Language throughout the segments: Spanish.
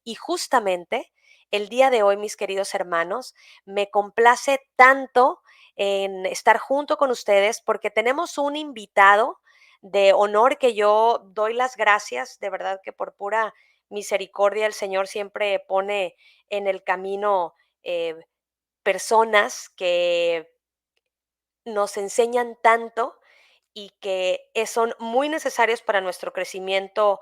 Y justamente el día de hoy, mis queridos hermanos, me complace tanto en estar junto con ustedes porque tenemos un invitado de honor que yo doy las gracias, de verdad que por pura misericordia el Señor siempre pone en el camino personas que nos enseñan tanto y que son muy necesarios para nuestro crecimiento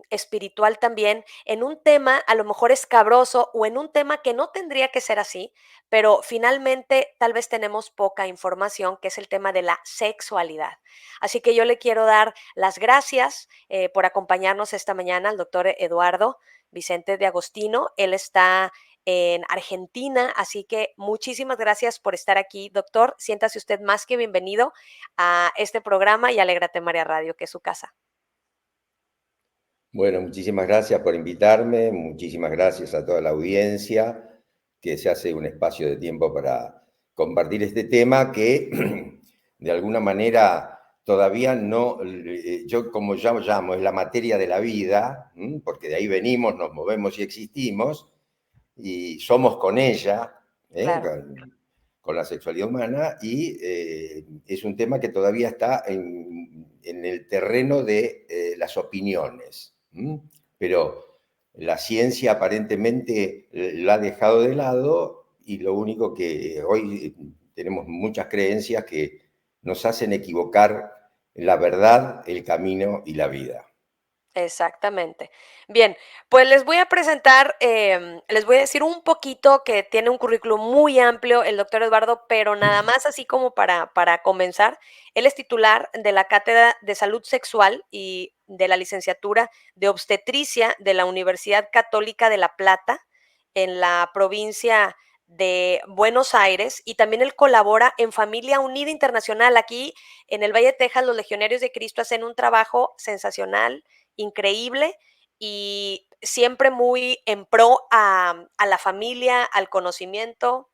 espiritual también, en un tema a lo mejor escabroso o en un tema que no tendría que ser así, pero finalmente tal vez tenemos poca información, que es el tema de la sexualidad. Así que yo le quiero dar las gracias por acompañarnos esta mañana al doctor Eduardo Vicente de Agostino. Él está en Argentina, así que muchísimas gracias por estar aquí, doctor. Siéntase usted más que bienvenido a este programa y Alégrate María Radio, que es su casa. Bueno, muchísimas gracias por invitarme, muchísimas gracias a toda la audiencia que se hace un espacio de tiempo para compartir este tema que de alguna manera todavía no, yo como ya llamo, es la materia de la vida, porque de ahí venimos, nos movemos y existimos, y somos con ella, Claro. con la sexualidad humana, y es un tema que todavía está en el terreno de las opiniones. Pero la ciencia aparentemente la ha dejado de lado y lo único que hoy tenemos muchas creencias que nos hacen equivocar la verdad, el camino y la vida. Exactamente. Bien, pues les voy a presentar, les voy a decir un poquito que tiene un currículum muy amplio el doctor Eduardo, pero nada más así como para comenzar. Él es titular de la Cátedra de Salud Sexual y de la licenciatura de Obstetricia de la Universidad Católica de La Plata en la provincia de Buenos Aires, y también él colabora en Familia Unida Internacional. Aquí en el Valle de Texas, los Legionarios de Cristo hacen un trabajo sensacional, increíble, y siempre muy en pro a la familia, al conocimiento,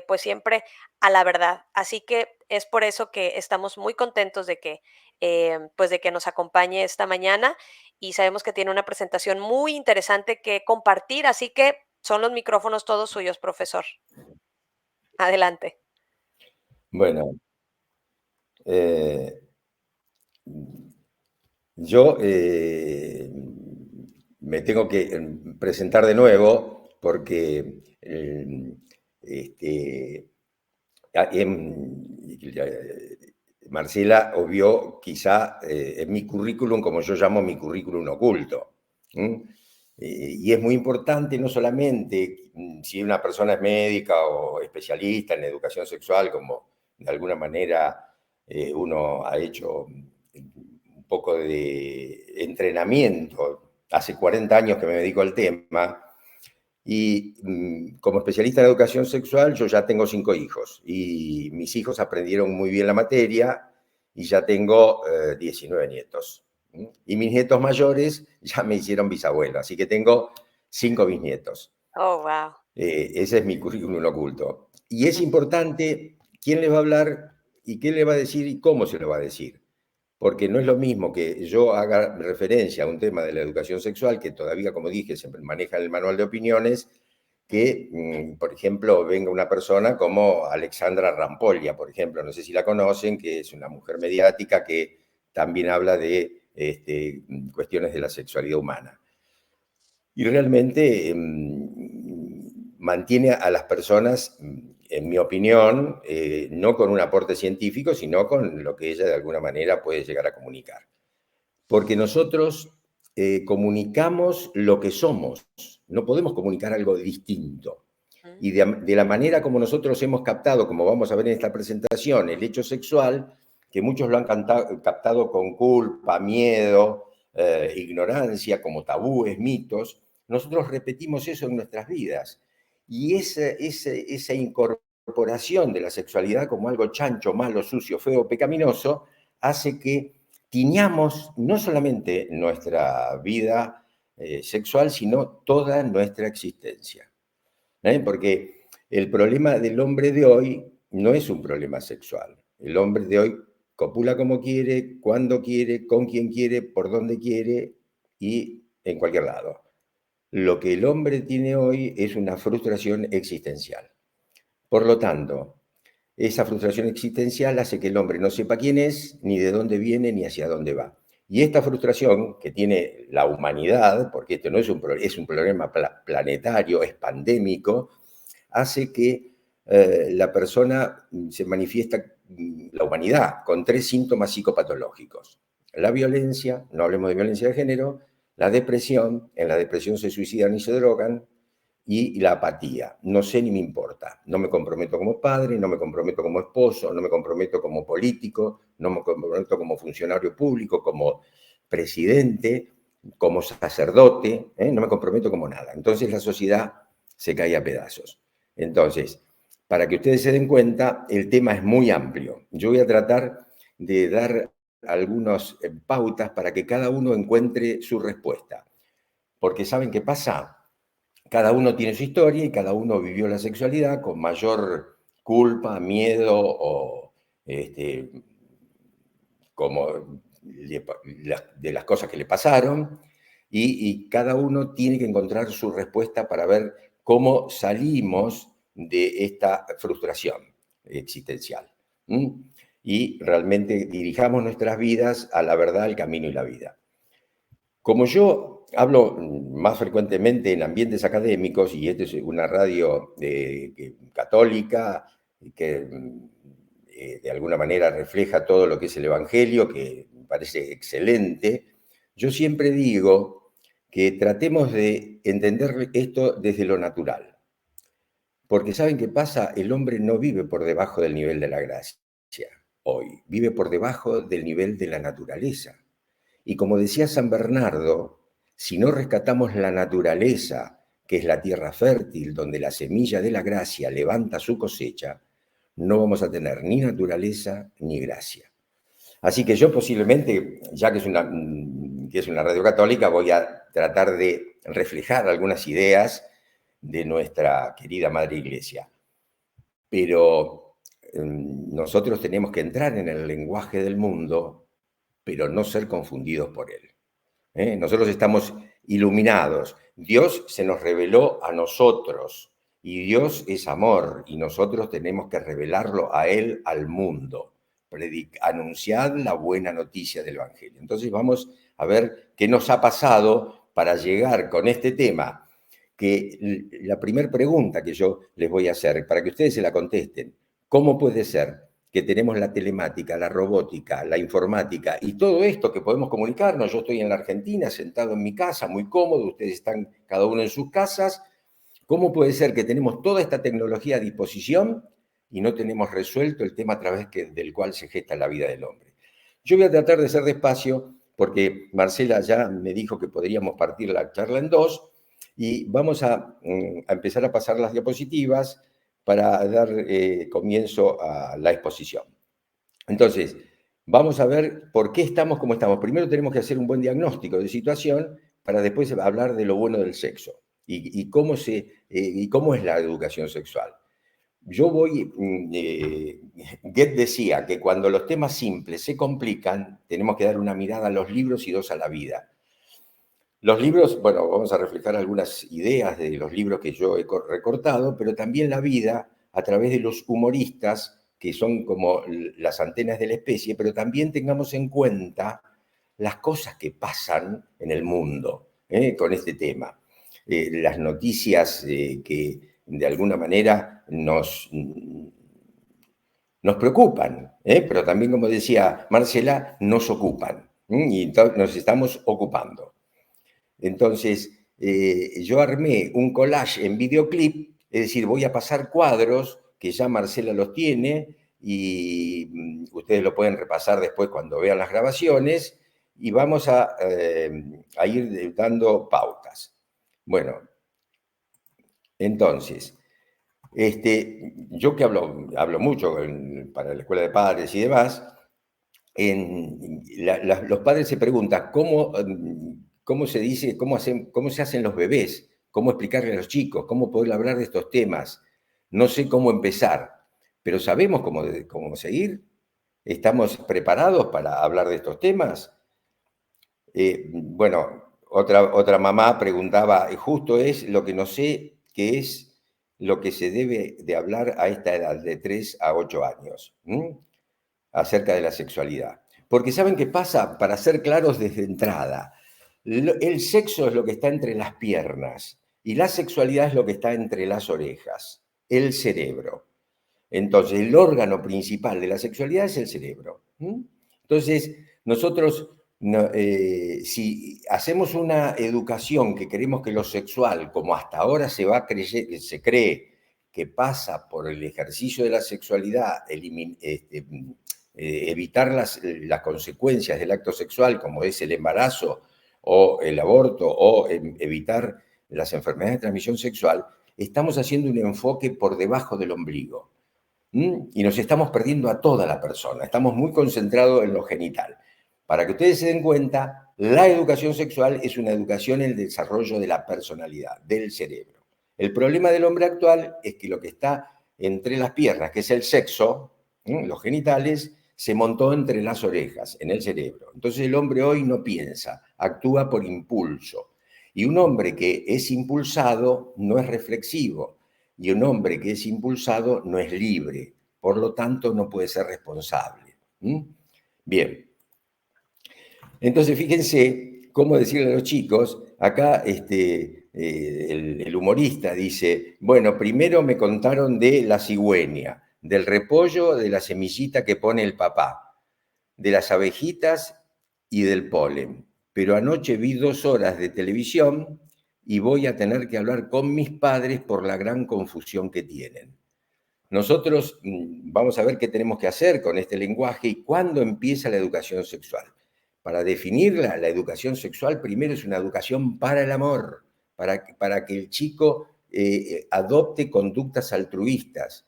pues siempre a la verdad. Así que es por eso que estamos muy contentos de que, pues de que nos acompañe esta mañana, y sabemos que tiene una presentación muy interesante que compartir, así que son los micrófonos todos suyos, profesor. Adelante. Bueno, yo me tengo que presentar de nuevo porque este, Marcela obvió quizá en mi currículum, como yo llamo mi currículum oculto. Y es muy importante no solamente si una persona es médica o especialista en educación sexual, como de alguna manera uno ha hecho un poco de entrenamiento. Hace 40 años que me dedico al tema y como especialista en educación sexual yo ya tengo 5 hijos y mis hijos aprendieron muy bien la materia y ya tengo 19 nietos. Y mis nietos mayores ya me hicieron bisabuelo, así que tengo 5 bisnietos. Oh, wow. Ese es mi currículum oculto. Y es importante quién le va a hablar y qué le va a decir y cómo se lo va a decir. Porque no es lo mismo que yo haga referencia a un tema de la educación sexual, que todavía, como dije, se maneja en el manual de opiniones, que, por ejemplo, venga una persona como Alexandra Rampollia, por ejemplo, no sé si la conocen, que es una mujer mediática que también habla de cuestiones de la sexualidad humana. Y realmente mantiene a las personas, en mi opinión, no con un aporte científico, sino con lo que ella de alguna manera puede llegar a comunicar. Porque nosotros comunicamos lo que somos, no podemos comunicar algo distinto. Y de la manera como nosotros hemos captado, como vamos a ver en esta presentación, el hecho sexual, que muchos lo han captado con culpa, miedo, ignorancia, como tabúes, mitos, nosotros repetimos eso en nuestras vidas. Y esa incorporación de la sexualidad como algo chancho, malo, sucio, feo, pecaminoso, hace que tiñamos no solamente nuestra vida sexual, sino toda nuestra existencia. Porque el problema del hombre de hoy no es un problema sexual. El hombre de hoy copula como quiere, cuando quiere, con quien quiere, por donde quiere y en cualquier lado. lo que el hombre tiene hoy es una frustración existencial. Por lo tanto, esa frustración existencial hace que el hombre no sepa quién es, ni de dónde viene, ni hacia dónde va. Y esta frustración que tiene la humanidad, porque esto no es es un problema planetario, es pandémico, hace que la persona se manifiesta, la humanidad, con 3 síntomas psicopatológicos. La violencia, no hablemos de violencia de género, la depresión, en la depresión se suicidan y se drogan, y la apatía. No sé ni me importa. No me comprometo como padre, no me comprometo como esposo, no me comprometo como político, no me comprometo como funcionario público, como presidente, como sacerdote, no me comprometo como nada. Entonces la sociedad se cae a pedazos. Entonces, para que ustedes se den cuenta, el tema es muy amplio. Yo voy a tratar de dar algunas pautas para que cada uno encuentre su respuesta. Porque ¿saben qué pasa? Cada uno tiene su historia y cada uno vivió la sexualidad con mayor culpa, miedo o como de las cosas que le pasaron, y cada uno tiene que encontrar su respuesta para ver cómo salimos de esta frustración existencial. Y realmente dirijamos nuestras vidas a la verdad, el camino y la vida. Como yo hablo más frecuentemente en ambientes académicos, y esta es una radio católica que de alguna manera refleja todo lo que es el Evangelio, que me parece excelente, yo siempre digo que tratemos de entender esto desde lo natural. Porque ¿saben qué pasa? El hombre no vive por debajo del nivel de la gracia hoy, vive por debajo del nivel de la naturaleza. Y como decía San Bernardo, si no rescatamos la naturaleza, que es la tierra fértil donde la semilla de la gracia levanta su cosecha, no vamos a tener ni naturaleza ni gracia. Así que yo posiblemente, ya que es una radio católica, voy a tratar de reflejar algunas ideas de nuestra querida Madre Iglesia. Pero nosotros tenemos que entrar en el lenguaje del mundo, pero no ser confundidos por él. Nosotros estamos iluminados. Dios se nos reveló a nosotros y Dios es amor y nosotros tenemos que revelarlo a Él, al mundo. Anunciad la buena noticia del Evangelio. Entonces vamos a ver qué nos ha pasado para llegar con este tema, que la primera pregunta que yo les voy a hacer, para que ustedes se la contesten: ¿cómo puede ser que tenemos la telemática, la robótica, la informática y todo esto que podemos comunicarnos? Yo estoy en la Argentina, sentado en mi casa, muy cómodo, ustedes están cada uno en sus casas. ¿Cómo puede ser que tenemos toda esta tecnología a disposición y no tenemos resuelto el tema a través del cual se gesta la vida del hombre? Yo voy a tratar de ser despacio porque Marcela ya me dijo que podríamos partir la charla en dos, y vamos a empezar a pasar las diapositivas para dar comienzo a la exposición. Entonces, vamos a ver por qué estamos como estamos. Primero tenemos que hacer un buen diagnóstico de situación para después hablar de lo bueno del sexo y cómo es la educación sexual. Goethe decía que cuando los temas simples se complican, tenemos que dar una mirada a los libros y dos a la vida. Los libros, bueno, vamos a reflejar algunas ideas de los libros que yo he recortado, pero también la vida a través de los humoristas, que son como las antenas de la especie, pero también tengamos en cuenta las cosas que pasan en el mundo con este tema. Las noticias que de alguna manera nos preocupan, pero también, como decía Marcela, nos ocupan, y nos estamos ocupando. Entonces, yo armé un collage en videoclip, es decir, voy a pasar cuadros que ya Marcela los tiene y ustedes lo pueden repasar después cuando vean las grabaciones, y vamos a ir dando pautas. Bueno, entonces, yo que hablo mucho para la escuela de padres y demás, los padres se preguntan cómo se dice, cómo se hacen los bebés, cómo explicarle a los chicos, cómo poder hablar de estos temas. No sé cómo empezar, pero ¿sabemos cómo seguir? ¿Estamos preparados para hablar de estos temas? Bueno, otra mamá preguntaba, justo es lo que no sé, qué es lo que se debe de hablar a esta edad, de 3 a 8 años, acerca de la sexualidad. Porque ¿saben qué pasa? Para ser claros desde entrada, el sexo es lo que está entre las piernas y la sexualidad es lo que está entre las orejas, el cerebro. Entonces, el órgano principal de la sexualidad es el cerebro. Entonces, nosotros, si hacemos una educación que queremos que lo sexual, como hasta ahora se cree que pasa por el ejercicio de la sexualidad, evitar las consecuencias del acto sexual, como es el embarazo o el aborto, o evitar las enfermedades de transmisión sexual, estamos haciendo un enfoque por debajo del ombligo. Y nos estamos perdiendo a toda la persona. Estamos muy concentrados en lo genital. Para que ustedes se den cuenta, la educación sexual es una educación en el desarrollo de la personalidad, del cerebro. El problema del hombre actual es que lo que está entre las piernas, que es el sexo, los genitales, se montó entre las orejas, en el cerebro. Entonces el hombre hoy no piensa, actúa por impulso. Y un hombre que es impulsado no es reflexivo. Y un hombre que es impulsado no es libre, por lo tanto no puede ser responsable. Bien, entonces fíjense cómo decirle a los chicos, acá el humorista dice, bueno, primero me contaron de la cigüeña, del repollo, de la semillita que pone el papá, de las abejitas y del polen. Pero anoche vi 2 horas de televisión y voy a tener que hablar con mis padres por la gran confusión que tienen. Nosotros vamos a ver qué tenemos que hacer con este lenguaje y cuándo empieza la educación sexual. Para definirla, la educación sexual primero es una educación para el amor, para que el chico adopte conductas altruistas.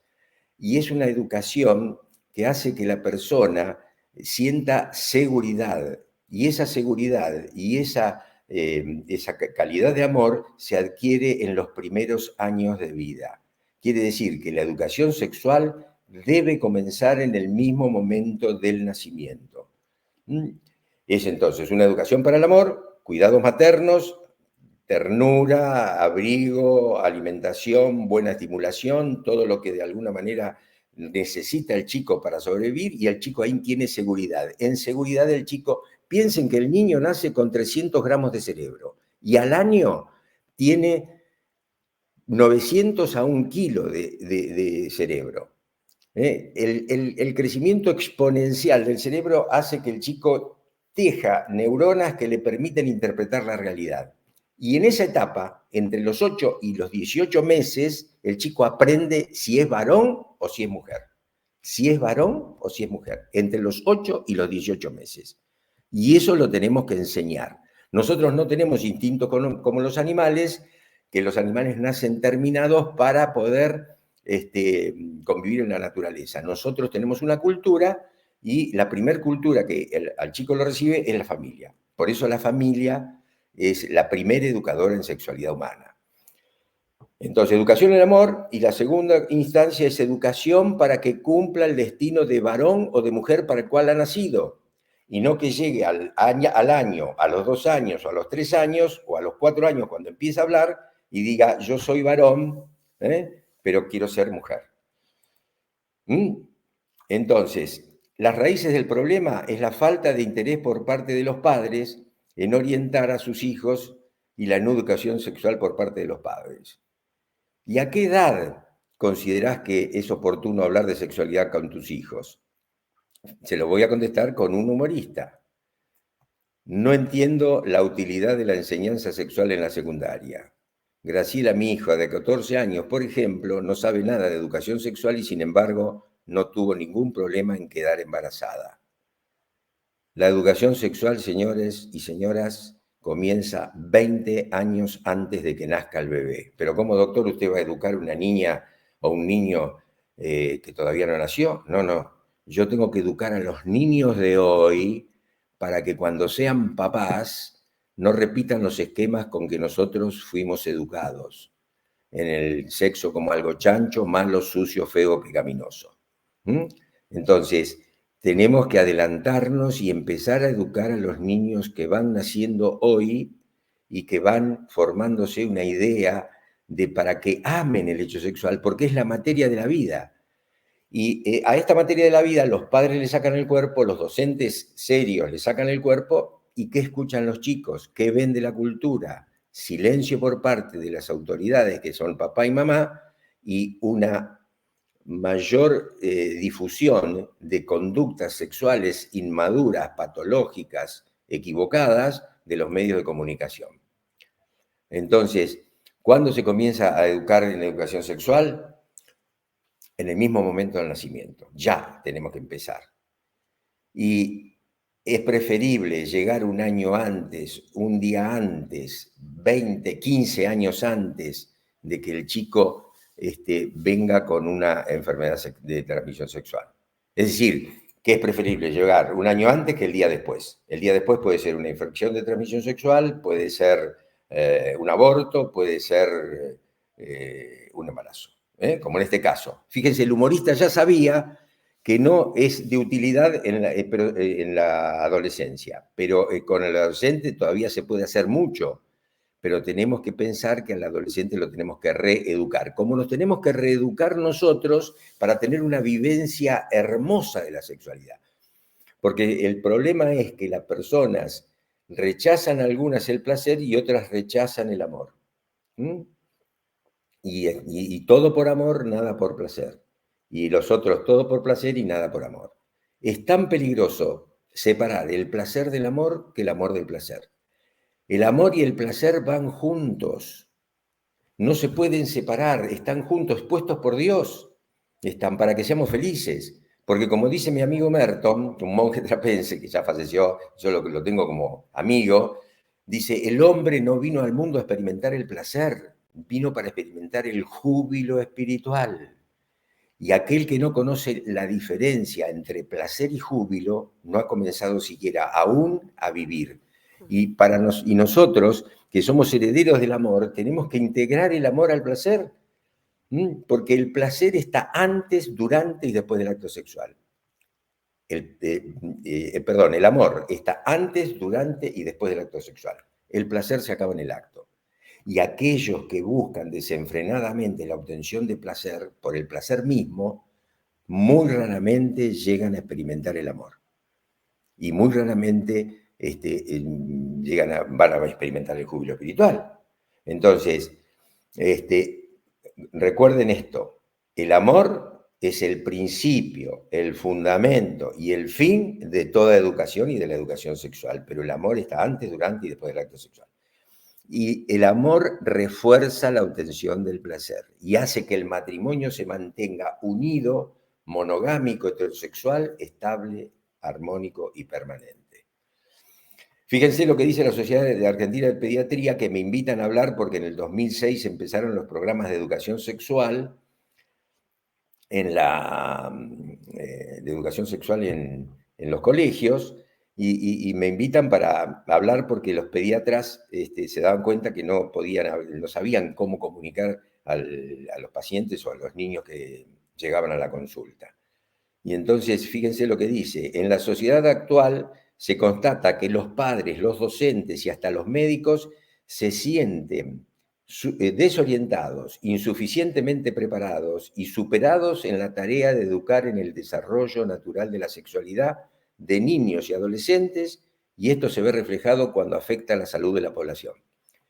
Y es una educación que hace que la persona sienta seguridad. Y esa seguridad y esa calidad de amor se adquiere en los primeros años de vida. Quiere decir que la educación sexual debe comenzar en el mismo momento del nacimiento. Es entonces una educación para el amor, cuidados maternos, ternura, abrigo, alimentación, buena estimulación, todo lo que de alguna manera necesita el chico para sobrevivir, y el chico ahí tiene seguridad. En seguridad el chico, piensen que el niño nace con 300 gramos de cerebro y al año tiene 900 a 1 kilo de cerebro. El crecimiento exponencial del cerebro hace que el chico teja neuronas que le permiten interpretar la realidad. Y en esa etapa, entre los 8 y los 18 meses, el chico aprende si es varón o si es mujer. Si es varón o si es mujer, entre los 8 y los 18 meses. Y eso lo tenemos que enseñar. Nosotros no tenemos instintos como los animales, que los animales nacen terminados para poder convivir en la naturaleza. Nosotros tenemos una cultura y la primer cultura que al chico lo recibe es la familia. Por eso la familia es la primera educadora en sexualidad humana. Entonces, educación en amor, y la segunda instancia es educación para que cumpla el destino de varón o de mujer para el cual ha nacido, y no que llegue al año, a los 2 años, o a los 3 años, o a los 4 años cuando empieza a hablar, y diga, yo soy varón, pero quiero ser mujer. Entonces, las raíces del problema es la falta de interés por parte de los padres en orientar a sus hijos y la no educación sexual por parte de los padres. ¿Y a qué edad considerás que es oportuno hablar de sexualidad con tus hijos? Se lo voy a contestar con un humorista. No entiendo la utilidad de la enseñanza sexual en la secundaria. Graciela, mi hija de 14 años, por ejemplo, no sabe nada de educación sexual y sin embargo no tuvo ningún problema en quedar embarazada. La educación sexual, señores y señoras, comienza 20 años antes de que nazca el bebé. Pero ¿cómo, doctor, usted va a educar a una niña o un niño que todavía no nació? No, no. Yo tengo que educar a los niños de hoy para que cuando sean papás no repitan los esquemas con que nosotros fuimos educados. En el sexo como algo chancho, malo, sucio, feo, pecaminoso. Entonces, tenemos que adelantarnos y empezar a educar a los niños que van naciendo hoy y que van formándose una idea de para que amen el hecho sexual, porque es la materia de la vida. Y a esta materia de la vida los padres le sacan el cuerpo, los docentes serios le sacan el cuerpo, ¿y qué escuchan los chicos? ¿Qué ven de la cultura? Silencio por parte de las autoridades, que son papá y mamá, y una mayor difusión de conductas sexuales inmaduras, patológicas, equivocadas de los medios de comunicación. Entonces, ¿cuándo se comienza a educar en la educación sexual? En el mismo momento del nacimiento. Ya tenemos que empezar. Y es preferible llegar un año antes, un día antes, 20, 15 años antes de que el chico venga con una enfermedad de transmisión sexual. Es decir, que es preferible llegar un año antes que el día después. El día después puede ser una infección de transmisión sexual, puede ser un aborto, puede ser un embarazo. Como en este caso. Fíjense, el humorista ya sabía que no es de utilidad en la adolescencia, pero con el adolescente todavía se puede hacer mucho, pero tenemos que pensar que al adolescente lo tenemos que reeducar, como nos tenemos que reeducar nosotros para tener una vivencia hermosa de la sexualidad. Porque el problema es que las personas rechazan algunas el placer y otras rechazan el amor. ¿Mm? Y todo por amor, nada por placer. Y los otros todo por placer y nada por amor. Es tan peligroso separar el placer del amor que el amor del placer. El amor y el placer van juntos. No se pueden separar, están juntos, puestos por Dios. Están para que seamos felices. Porque como dice mi amigo Merton, un monje trapense que ya falleció, yo lo tengo como amigo, dice, el hombre no vino al mundo a experimentar el placer, vino para experimentar el júbilo espiritual. Y aquel que no conoce la diferencia entre placer y júbilo no ha comenzado siquiera aún a vivir. Y nosotros, que somos herederos del amor, tenemos que integrar el amor al placer, porque el placer está antes, durante y después del acto sexual. El amor está antes, durante y después del acto sexual. El placer se acaba en el acto. Y aquellos que buscan desenfrenadamente la obtención de placer por el placer mismo, muy raramente llegan a experimentar el amor. Y muy raramente van a experimentar el júbilo espiritual. Entonces, recuerden esto, el amor es el principio, el fundamento y el fin de toda educación y de la educación sexual, pero el amor está antes, durante y después del acto sexual. Y el amor refuerza la obtención del placer y hace que el matrimonio se mantenga unido, monogámico, heterosexual, estable, armónico y permanente. Fíjense lo que dice la Sociedad de Argentina de Pediatría, que me invitan a hablar porque en el 2006 empezaron los programas de educación sexual de educación sexual en los colegios, y me invitan para hablar porque los pediatras se daban cuenta que no sabían cómo comunicar a los pacientes o a los niños que llegaban a la consulta. Y entonces, fíjense lo que dice, en la sociedad actual se constata que los padres, los docentes y hasta los médicos se sienten desorientados, insuficientemente preparados y superados en la tarea de educar en el desarrollo natural de la sexualidad de niños y adolescentes, y esto se ve reflejado cuando afecta a la salud de la población.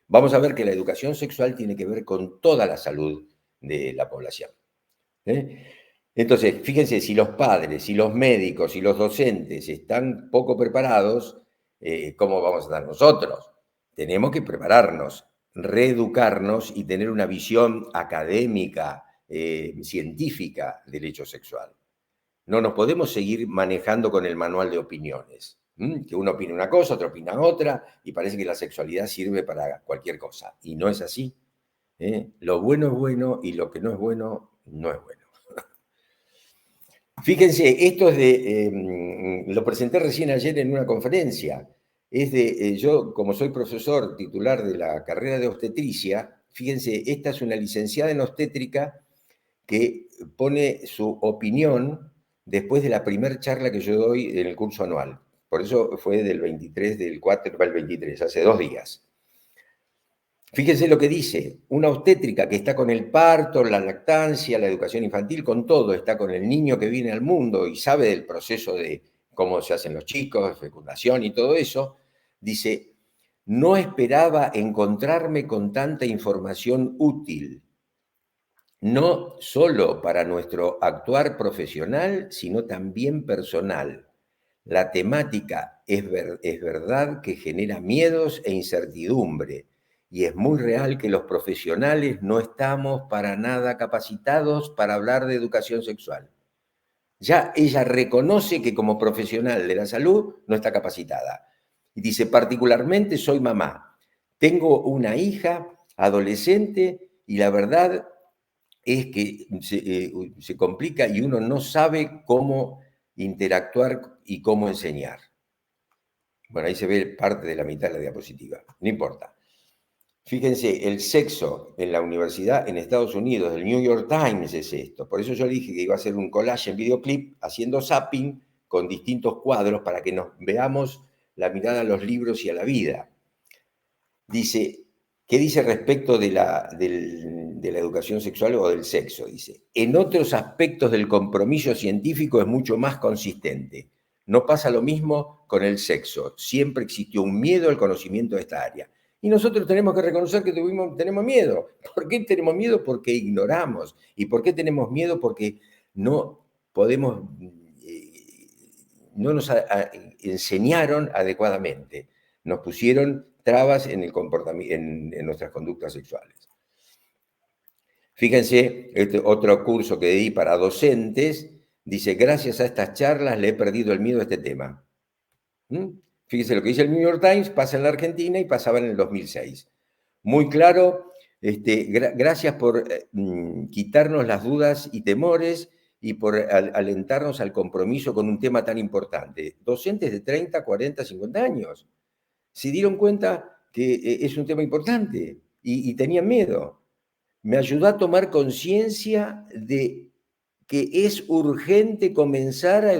Vamos a ver que la educación sexual tiene que ver con toda la salud de la población. Entonces, fíjense, si los padres, si los médicos y los docentes están poco preparados, ¿cómo vamos a estar nosotros? Tenemos que prepararnos, reeducarnos y tener una visión académica, científica del hecho sexual. No nos podemos seguir manejando con el manual de opiniones, que uno opina una cosa, otro opina otra, y parece que la sexualidad sirve para cualquier cosa. Y no es así. Lo bueno es bueno y lo que no es bueno, no es bueno. Fíjense, esto es lo presenté recién ayer en una conferencia. Yo, como soy profesor titular de la carrera de obstetricia, fíjense, esta es una licenciada en obstétrica que pone su opinión después de la primera charla que yo doy en el curso anual. Por eso fue del 23 del 4 al 23, hace 2 días. Fíjense lo que dice, una obstétrica que está con el parto, la lactancia, la educación infantil, con todo, está con el niño que viene al mundo y sabe del proceso de cómo se hacen los chicos, fecundación y todo eso, dice, no esperaba encontrarme con tanta información útil, no solo para nuestro actuar profesional, sino también personal. La temática es verdad que genera miedos e incertidumbre, y es muy real que los profesionales no estamos para nada capacitados para hablar de educación sexual. Ya ella reconoce que como profesional de la salud no está capacitada. Y dice, particularmente soy mamá, tengo una hija adolescente y la verdad es que se complica y uno no sabe cómo interactuar y cómo enseñar. Bueno, ahí se ve parte de la mitad de la diapositiva, no importa. Fíjense, el sexo en la universidad en Estados Unidos, el New York Times es esto. Por eso yo le dije que iba a hacer un collage en videoclip haciendo zapping con distintos cuadros para que nos veamos la mirada a los libros y a la vida. Dice, ¿qué dice respecto de la educación sexual o del sexo? Dice, en otros aspectos del compromiso científico es mucho más consistente. No pasa lo mismo con el sexo. Siempre existió un miedo al conocimiento de esta área. Y nosotros tenemos que reconocer que tenemos miedo. ¿Por qué tenemos miedo? Porque ignoramos. ¿Y por qué tenemos miedo? Porque no podemos, no nos enseñaron adecuadamente. Nos pusieron trabas en, el comportamiento, en nuestras conductas sexuales. Fíjense, este otro curso que di para docentes, dice, gracias a estas charlas le he perdido el miedo a este tema. Fíjense lo que dice el New York Times, pasa en la Argentina y pasaba en el 2006. Muy claro, gracias por quitarnos las dudas y temores y por alentarnos al compromiso con un tema tan importante. Docentes de 30, 40, 50 años se dieron cuenta que es un tema importante y tenían miedo. Me ayudó a tomar conciencia de que es urgente comenzar a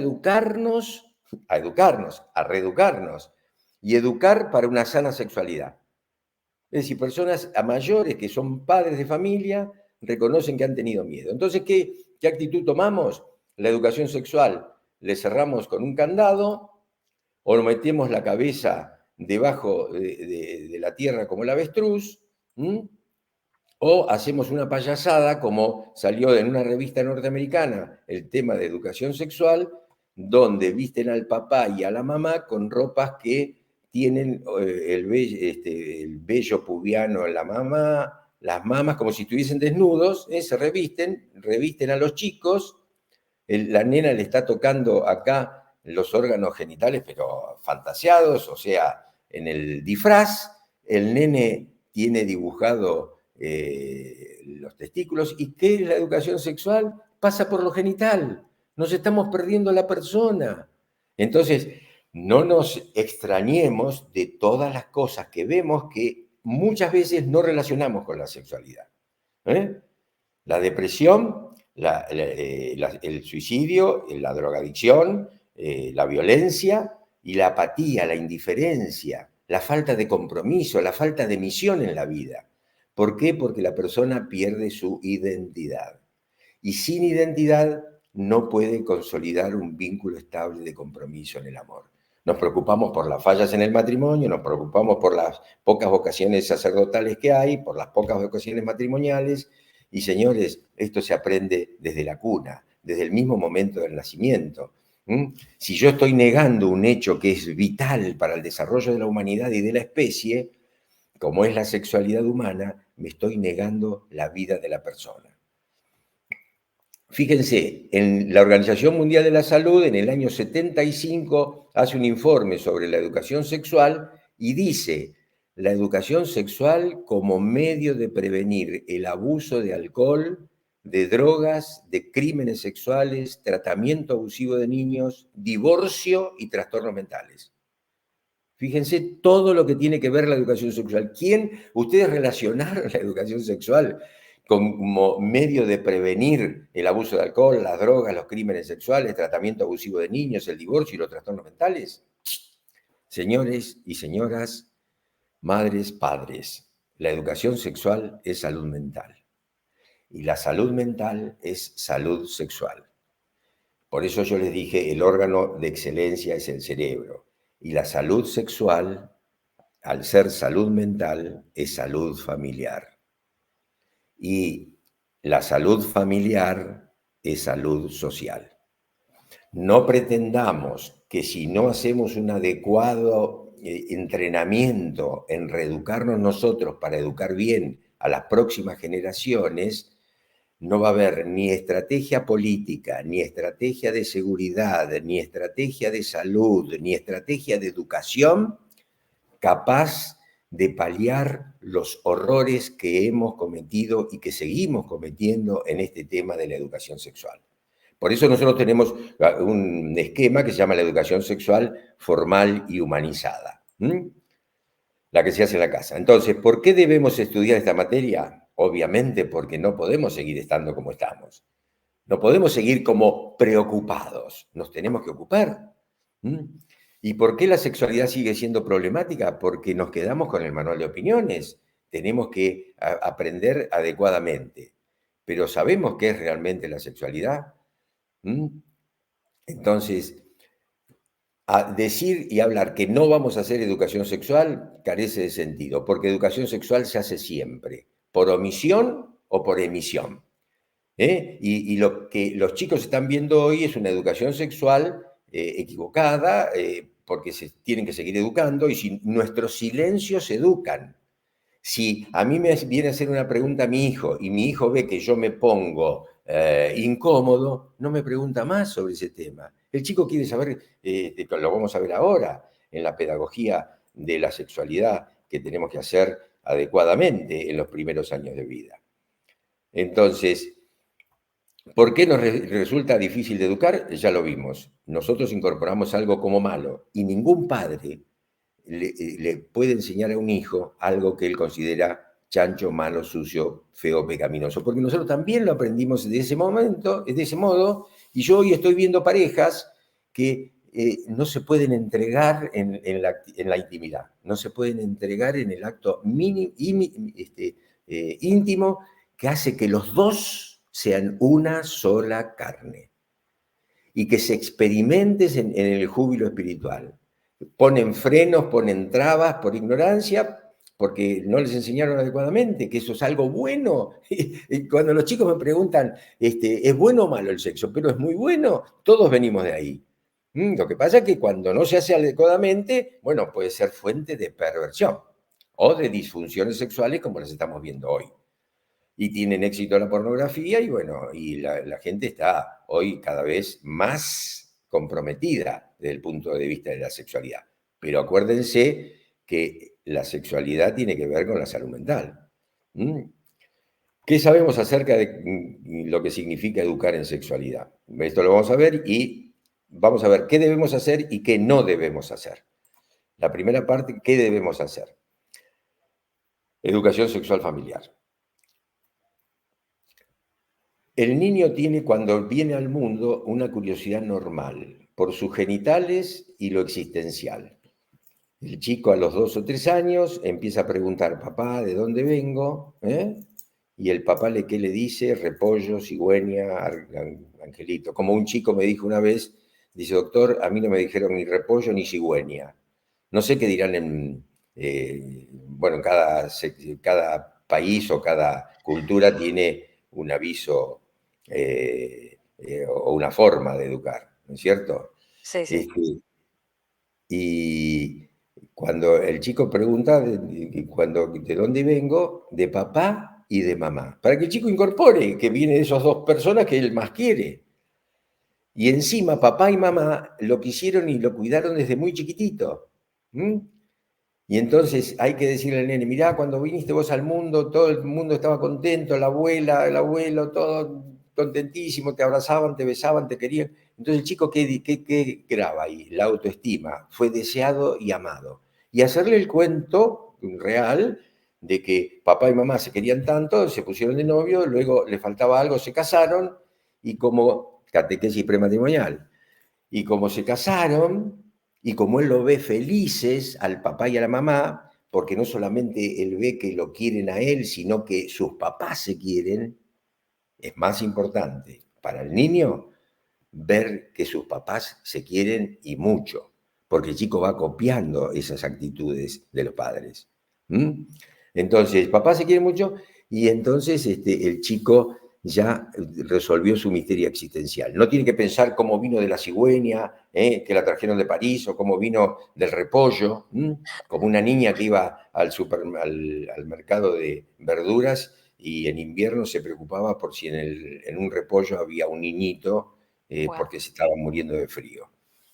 reeducarnos y educar para una sana sexualidad. Es decir, personas a mayores que son padres de familia reconocen que han tenido miedo. Entonces, ¿qué actitud tomamos? La educación sexual, le cerramos con un candado o lo metemos la cabeza debajo de la tierra como el avestruz, o hacemos una payasada como salió en una revista norteamericana el tema de educación sexual, donde visten al papá y a la mamá con ropas que tienen el vello pubiano en la mamá, las mamas como si estuviesen desnudos, se revisten a los chicos, la nena le está tocando acá los órganos genitales, pero fantaseados, o sea, en el disfraz, el nene tiene dibujado los testículos. ¿Y qué es la educación sexual? Pasa por lo genital. Nos estamos perdiendo la persona. Entonces, no nos extrañemos de todas las cosas que vemos que muchas veces no relacionamos con la sexualidad. La depresión, el suicidio, la drogadicción, la violencia y la apatía, la indiferencia, la falta de compromiso, la falta de misión en la vida. ¿Por qué? Porque la persona pierde su identidad. Y sin identidad no puede consolidar un vínculo estable de compromiso en el amor. Nos preocupamos por las fallas en el matrimonio, nos preocupamos por las pocas vocaciones sacerdotales que hay, por las pocas vocaciones matrimoniales. Y señores, esto se aprende desde la cuna, desde el mismo momento del nacimiento. Si yo estoy negando un hecho que es vital para el desarrollo de la humanidad y de la especie, como es la sexualidad humana, me estoy negando la vida de la persona. Fíjense, en la Organización Mundial de la Salud, en el año 75, hace un informe sobre la educación sexual y dice, la educación sexual como medio de prevenir el abuso de alcohol, de drogas, de crímenes sexuales, tratamiento abusivo de niños, divorcio y trastornos mentales. Fíjense todo lo que tiene que ver la educación sexual. Ustedes relacionaron la educación sexual como medio de prevenir el abuso de alcohol, las drogas, los crímenes sexuales, tratamiento abusivo de niños, el divorcio y los trastornos mentales? Señores y señoras, madres, padres, La educación sexual es salud mental y la salud mental es salud sexual. Por eso yo les dije, el órgano de excelencia es el cerebro y la salud sexual, al ser salud mental, es salud familiar. Y la salud familiar es salud social. No pretendamos que si no hacemos un adecuado entrenamiento en reeducarnos nosotros para educar bien a las próximas generaciones, no va a haber ni estrategia política, ni estrategia de seguridad, ni estrategia de salud, ni estrategia de educación capaz de paliar los horrores que hemos cometido y que seguimos cometiendo en este tema de la educación sexual. Por eso nosotros tenemos un esquema que se llama la educación sexual formal y humanizada, la que se hace en la casa. Entonces, ¿por qué debemos estudiar esta materia? Obviamente porque no podemos seguir estando como estamos. No podemos seguir como preocupados, nos tenemos que ocupar. ¿Y por qué la sexualidad sigue siendo problemática? Porque nos quedamos con el manual de opiniones. Tenemos que aprender adecuadamente. Pero ¿sabemos qué es realmente la sexualidad? Entonces, a decir y hablar que no vamos a hacer educación sexual carece de sentido, porque educación sexual se hace siempre, por omisión o por emisión. Y lo que los chicos están viendo hoy es una educación sexual equivocada, porque se tienen que seguir educando, y si nuestros silencios educan. Si a mí me viene a hacer una pregunta mi hijo y mi hijo ve que yo me pongo incómodo, no me pregunta más sobre ese tema. El chico quiere saber, lo vamos a ver ahora, en la pedagogía de la sexualidad que tenemos que hacer adecuadamente en los primeros años de vida. Entonces, ¿por qué nos resulta difícil de educar? Ya lo vimos. Nosotros incorporamos algo como malo y ningún padre le puede enseñar a un hijo algo que él considera chancho, malo, sucio, feo, pecaminoso, porque nosotros también lo aprendimos de ese momento, de ese modo, y yo hoy estoy viendo parejas que no se pueden entregar en la intimidad, no se pueden entregar en el acto íntimo que hace que los dos sean una sola carne y que se experimentes en el júbilo espiritual. Ponen frenos, ponen trabas por ignorancia, porque no les enseñaron adecuadamente, que eso es algo bueno. Y cuando los chicos me preguntan, ¿es bueno o malo el sexo? Pero es muy bueno, todos venimos de ahí. Lo que pasa es que cuando no se hace adecuadamente, bueno, puede ser fuente de perversión o de disfunciones sexuales como las estamos viendo hoy. Y tienen éxito la pornografía y bueno, y la gente está hoy cada vez más comprometida desde el punto de vista de la sexualidad. Pero acuérdense que la sexualidad tiene que ver con la salud mental. ¿Qué sabemos acerca de lo que significa educar en sexualidad? Esto lo vamos a ver y vamos a ver qué debemos hacer y qué no debemos hacer. La primera parte, ¿qué debemos hacer? Educación sexual familiar. El niño tiene cuando viene al mundo una curiosidad normal por sus genitales y lo existencial. El chico a los 2 o 3 años empieza a preguntar, papá, ¿de dónde vengo? Y el papá ¿qué le dice? Repollo, cigüeña, angelito. Como un chico me dijo una vez, dice, doctor, a mí no me dijeron ni repollo ni cigüeña. No sé qué dirán bueno, cada país o cada cultura tiene un aviso o una forma de educar, ¿no es cierto? Sí, sí. Y cuando el chico pregunta de dónde vengo, de papá y de mamá, para que el chico incorpore que viene de esas dos personas que él más quiere. Y encima papá y mamá lo quisieron y lo cuidaron desde muy chiquitito. Y entonces hay que decirle al nene, mirá, cuando viniste vos al mundo, todo el mundo estaba contento, la abuela, el abuelo, todo contentísimo, te abrazaban, te besaban, te querían. Entonces el chico, ¿qué graba ahí? La autoestima, fue deseado y amado. Y hacerle el cuento real de que papá y mamá se querían tanto, se pusieron de novio, luego le faltaba algo, se casaron, y como catequesis prematrimonial. Y como se casaron, y como él lo ve felices al papá y a la mamá, porque no solamente él ve que lo quieren a él, sino que sus papás se quieren, es más importante para el niño ver que sus papás se quieren y mucho, porque el chico va copiando esas actitudes de los padres. ¿Mm? Entonces, papá se quiere mucho y entonces el chico ya resolvió su misterio existencial. No tiene que pensar cómo vino de la cigüeña, que la trajeron de París, o cómo vino del repollo, como una niña que iba al mercado de verduras y en invierno se preocupaba por si en un repollo había un niñito Guau. porque se estaban muriendo de frío.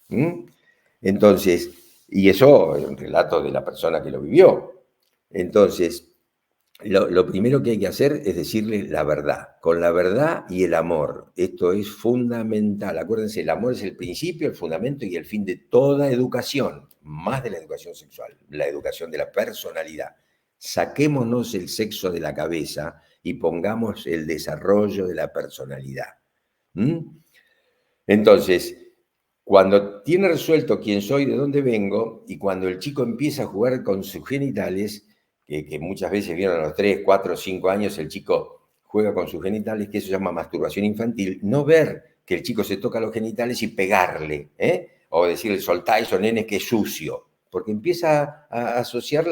¿Mm? Entonces, y eso es un relato de la persona que lo vivió. Entonces, lo primero que hay que hacer es decirle la verdad, con la verdad y el amor. Esto es fundamental. Acuérdense, el amor es el principio, el fundamento y el fin de toda educación, más de la educación sexual, la educación de la personalidad. Saquémonos el sexo de la cabeza y pongamos el desarrollo de la personalidad. ¿Mm? Entonces, cuando tiene resuelto quién soy, de dónde vengo, y cuando el chico empieza a jugar con sus genitales, que muchas veces vieron a los 3, 4, 5 años, el chico juega con sus genitales, que eso se llama masturbación infantil, no ver que el chico se toca los genitales y pegarle, o decirle, soltá eso, nene, que es sucio, porque empieza a asociar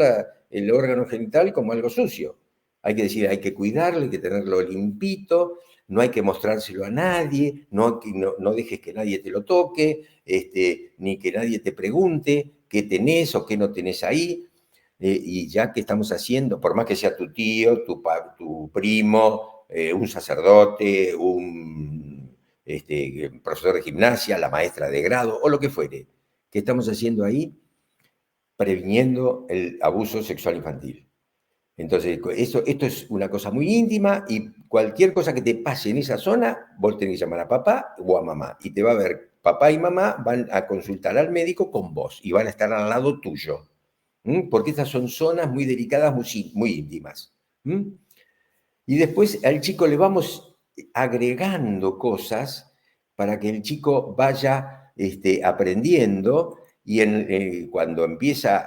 el órgano genital como algo sucio. Hay que decir, hay que cuidarlo, hay que tenerlo limpito, no hay que mostrárselo a nadie, no dejes que nadie te lo toque, ni que nadie te pregunte qué tenés o qué no tenés ahí. Y ya que estamos haciendo, por más que sea tu tío, tu primo, un sacerdote, un profesor de gimnasia, la maestra de grado o lo que fuere, ¿qué estamos haciendo ahí? Previniendo el abuso sexual infantil. Entonces, esto es una cosa muy íntima y cualquier cosa que te pase en esa zona, vos tenés que llamar a papá o a mamá y te va a ver, papá y mamá van a consultar al médico con vos y van a estar al lado tuyo. Porque estas son zonas muy delicadas, muy íntimas. Y después al chico le vamos agregando cosas para que el chico vaya aprendiendo y cuando empieza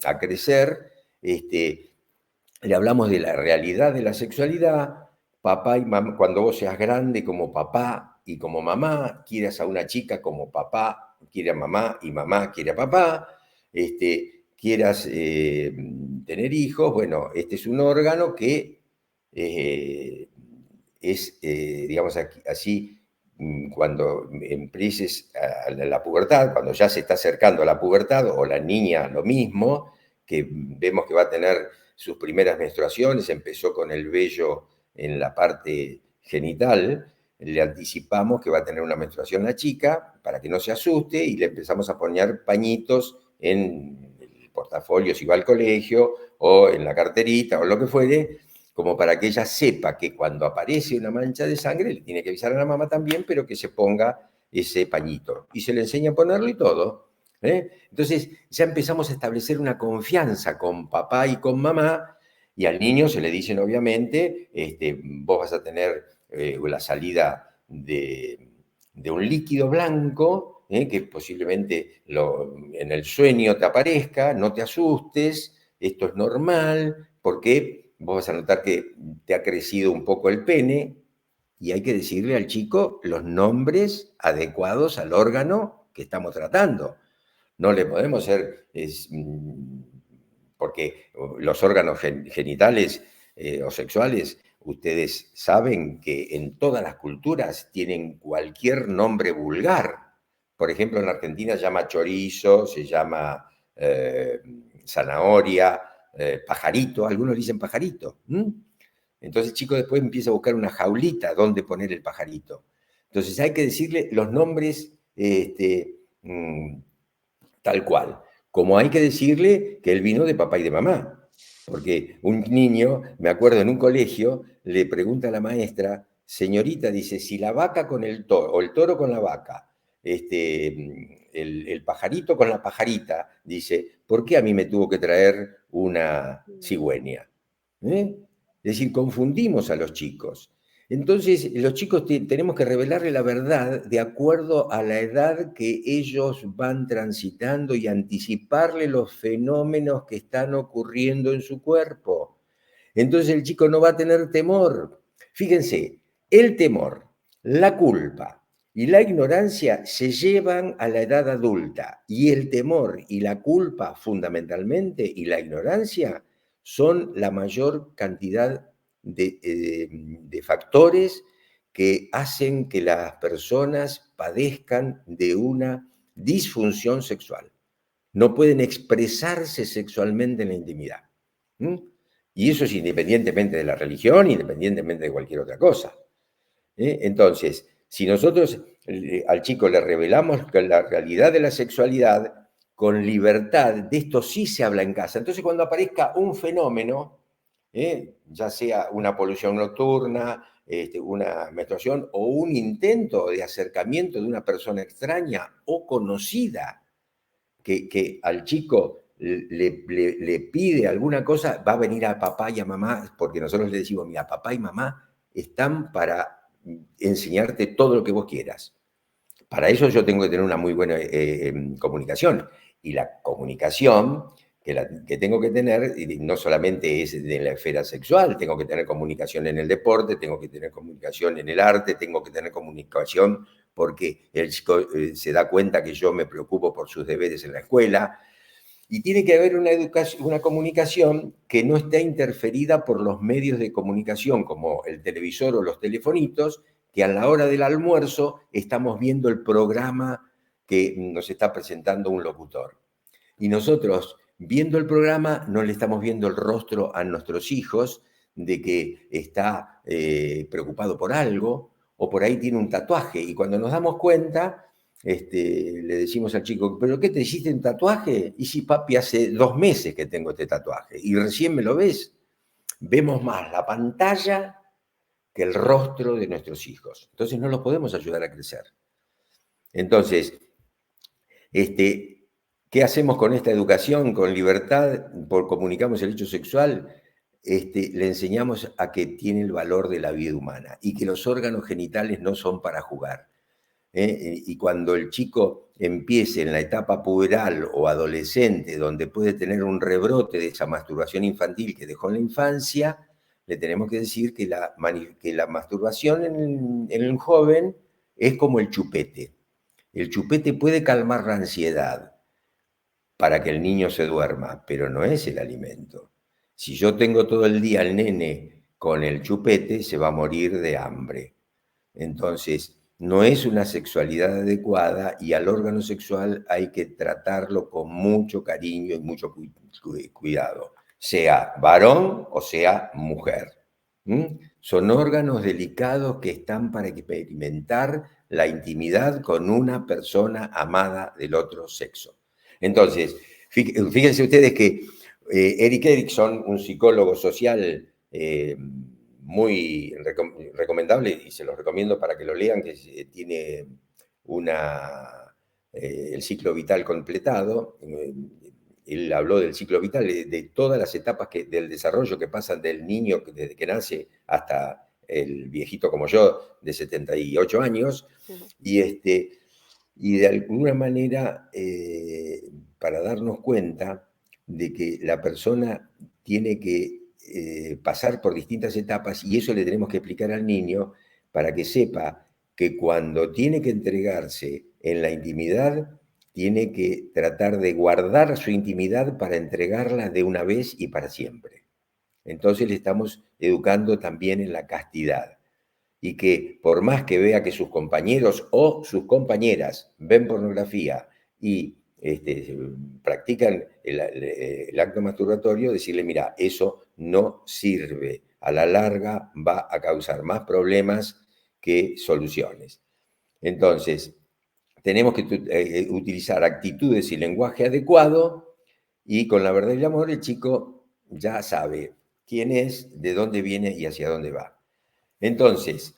a crecer, le hablamos de la realidad de la sexualidad, papá y mamá, cuando vos seas grande como papá y como mamá, quieras a una chica como papá quiere a mamá y mamá quiere a papá, quieras tener hijos, bueno, este es un órgano que es, digamos así, cuando empieces a la pubertad, cuando ya se está acercando a la pubertad, o la niña lo mismo, que vemos que va a tener sus primeras menstruaciones, empezó con el vello en la parte genital, le anticipamos que va a tener una menstruación la chica para que no se asuste y le empezamos a poner pañitos en el portafolio si va al colegio o en la carterita o lo que fuere, como para que ella sepa que cuando aparece una mancha de sangre le tiene que avisar a la mamá también, pero que se ponga ese pañito. Y se le enseña a ponerlo y todo. Entonces ya empezamos a establecer una confianza con papá y con mamá, y al niño se le dicen obviamente, vos vas a tener la salida de un líquido blanco, que posiblemente en el sueño te aparezca, no te asustes, esto es normal, porque vos vas a notar que te ha crecido un poco el pene, y hay que decirle al chico los nombres adecuados al órgano que estamos tratando. No le podemos hacer, porque los órganos genitales o sexuales, ustedes saben que en todas las culturas tienen cualquier nombre vulgar. Por ejemplo, en Argentina se llama chorizo, se llama zanahoria, pajarito, algunos dicen pajarito. Entonces el chico después empieza a buscar una jaulita donde poner el pajarito. Entonces hay que decirle los nombres tal cual. Como hay que decirle que él vino de papá y de mamá. Porque un niño, me acuerdo en un colegio, le pregunta a la maestra, señorita, dice, si la vaca con el toro, o el toro con la vaca, el pajarito con la pajarita, dice, ¿por qué a mí me tuvo que traer una cigüeña? Es decir, confundimos a los chicos. Entonces, los chicos tenemos que revelarle la verdad de acuerdo a la edad que ellos van transitando y anticiparle los fenómenos que están ocurriendo en su cuerpo. Entonces el chico no va a tener temor. Fíjense, el temor, la culpa y la ignorancia se llevan a la edad adulta, y el temor y la culpa fundamentalmente y la ignorancia son la mayor cantidad de factores que hacen que las personas padezcan de una disfunción sexual. No pueden expresarse sexualmente en la intimidad. ¿Mm? Y eso es independientemente de la religión, independientemente de cualquier otra cosa. Entonces, si nosotros al chico le revelamos la realidad de la sexualidad con libertad, de esto sí se habla en casa. Entonces, cuando aparezca un fenómeno, ya sea una polución nocturna, una menstruación o un intento de acercamiento de una persona extraña o conocida que al chico le pide alguna cosa, va a venir a papá y a mamá, porque nosotros le decimos, mira, papá y mamá están para enseñarte todo lo que vos quieras. Para eso yo tengo que tener una muy buena comunicación. Y la comunicación que tengo que tener no solamente es de la esfera sexual, tengo que tener comunicación en el deporte, tengo que tener comunicación en el arte, tengo que tener comunicación porque el chico se da cuenta que yo me preocupo por sus deberes en la escuela. Y tiene que haber una comunicación que no esté interferida por los medios de comunicación, como el televisor o los telefonitos, que a la hora del almuerzo estamos viendo el programa que nos está presentando un locutor. Y nosotros, viendo el programa, no le estamos viendo el rostro a nuestros hijos de que está preocupado por algo, o por ahí tiene un tatuaje. Y cuando nos damos cuenta, le decimos al chico, ¿pero qué te hiciste un tatuaje? Y si papi, hace 2 meses que tengo este tatuaje y recién me lo ves. Vemos más la pantalla que el rostro de nuestros hijos. Entonces no los podemos ayudar a crecer. Entonces, ¿qué hacemos con esta educación? Con libertad, comunicamos el hecho sexual, le enseñamos a que tiene el valor de la vida humana y que los órganos genitales no son para jugar. Y cuando el chico empiece en la etapa puberal o adolescente, donde puede tener un rebrote de esa masturbación infantil que dejó en la infancia, le tenemos que decir que la masturbación en el joven es como el chupete. El chupete puede calmar la ansiedad para que el niño se duerma, pero no es el alimento. Si yo tengo todo el día al nene con el chupete, se va a morir de hambre. Entonces, no es una sexualidad adecuada y al órgano sexual hay que tratarlo con mucho cariño y mucho cuidado, sea varón o sea mujer. Son órganos delicados que están para experimentar la intimidad con una persona amada del otro sexo. Entonces, fíjense ustedes que Erik Erikson, un psicólogo social muy recomendable, y se los recomiendo para que lo lean, que tiene el ciclo vital completado. Él habló del ciclo vital, de todas las etapas del desarrollo que pasan del niño desde que nace hasta el viejito como yo, de 78 años, y de alguna manera, para darnos cuenta de que la persona tiene que pasar por distintas etapas, y eso le tenemos que explicar al niño para que sepa que cuando tiene que entregarse en la intimidad, tiene que tratar de guardar su intimidad para entregarla de una vez y para siempre. Entonces le estamos educando también en la castidad. Y que por más que vea que sus compañeros o sus compañeras ven pornografía y practican el acto masturbatorio, decirle, mira, eso no sirve. A la larga va a causar más problemas que soluciones. Entonces, tenemos que utilizar actitudes y lenguaje adecuado, y con la verdad y el amor el chico ya sabe quién es, de dónde viene y hacia dónde va. Entonces,